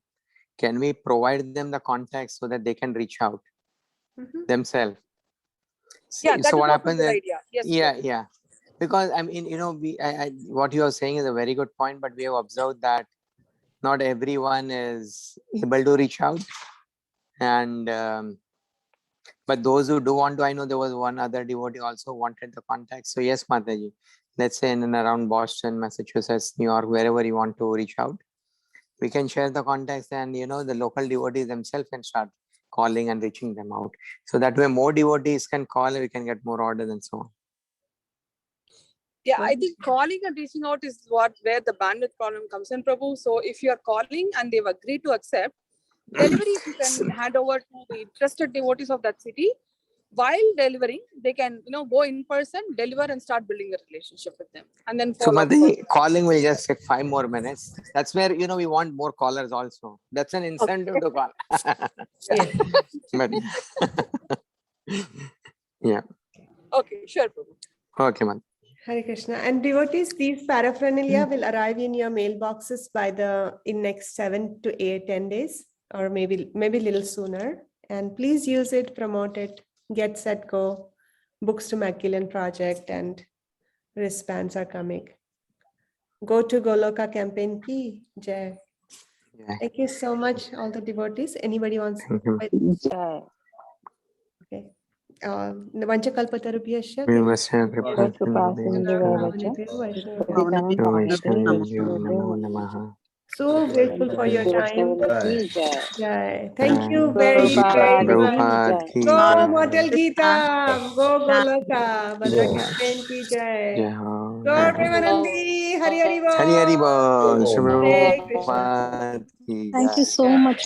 can we provide them the contacts so that they can reach out themselves? Yeah, that so is what also happens a good is, idea. Yes, yeah. Because I mean, what you are saying is a very good point, but we have observed that not everyone is able to reach out. And but those who do want to, I know there was one other devotee also wanted the contact. So yes, Mataji, let's say in and around Boston, Massachusetts, New York, wherever you want to reach out, we can share the contacts, and the local devotees themselves can start calling and reaching them out. So that way more devotees can call, we can get more orders and so on. Yeah, I think calling and reaching out is where the bandwidth problem comes in, Prabhu. So if you are calling and they've agreed to accept, deliveries you can hand over to the interested devotees of that city. While delivering, they can go in person, deliver, and start building a relationship with them, and then So follow up. Mataji, calling will just take 5 more minutes. That's where we want more callers also. That's an incentive to call. But, yeah. Okay, sure, Prabhu. Okay, man. Hare Krishna. And devotees, these paraphernalia will arrive in your mailboxes in next 7 to 10 days, or maybe a little sooner. And please use it, promote it, Get Set Go, Books to Macmillan Project, and wristbands are coming. Go to Goloka campaign ki jai. Yeah. Thank you so much, all the devotees. Anybody wants? Thank you. Okay. Vanchakalpatarubhyascha Vimvasya kripasinubhyascha Vaishnavabhyo namo namaha. So grateful for your time. Bye. Jai. Thank you Bye. very, very much. Prabhupada ki Go jai. Motel Gita. Go Goloka. Banda Go. campaign ki jai. Jai ho, Go jai ho. Premanandi. Hari Hari Hari Hari Bol. Bol. Shri Hare Krishna. Prabhupada ki Thank you jai. so much,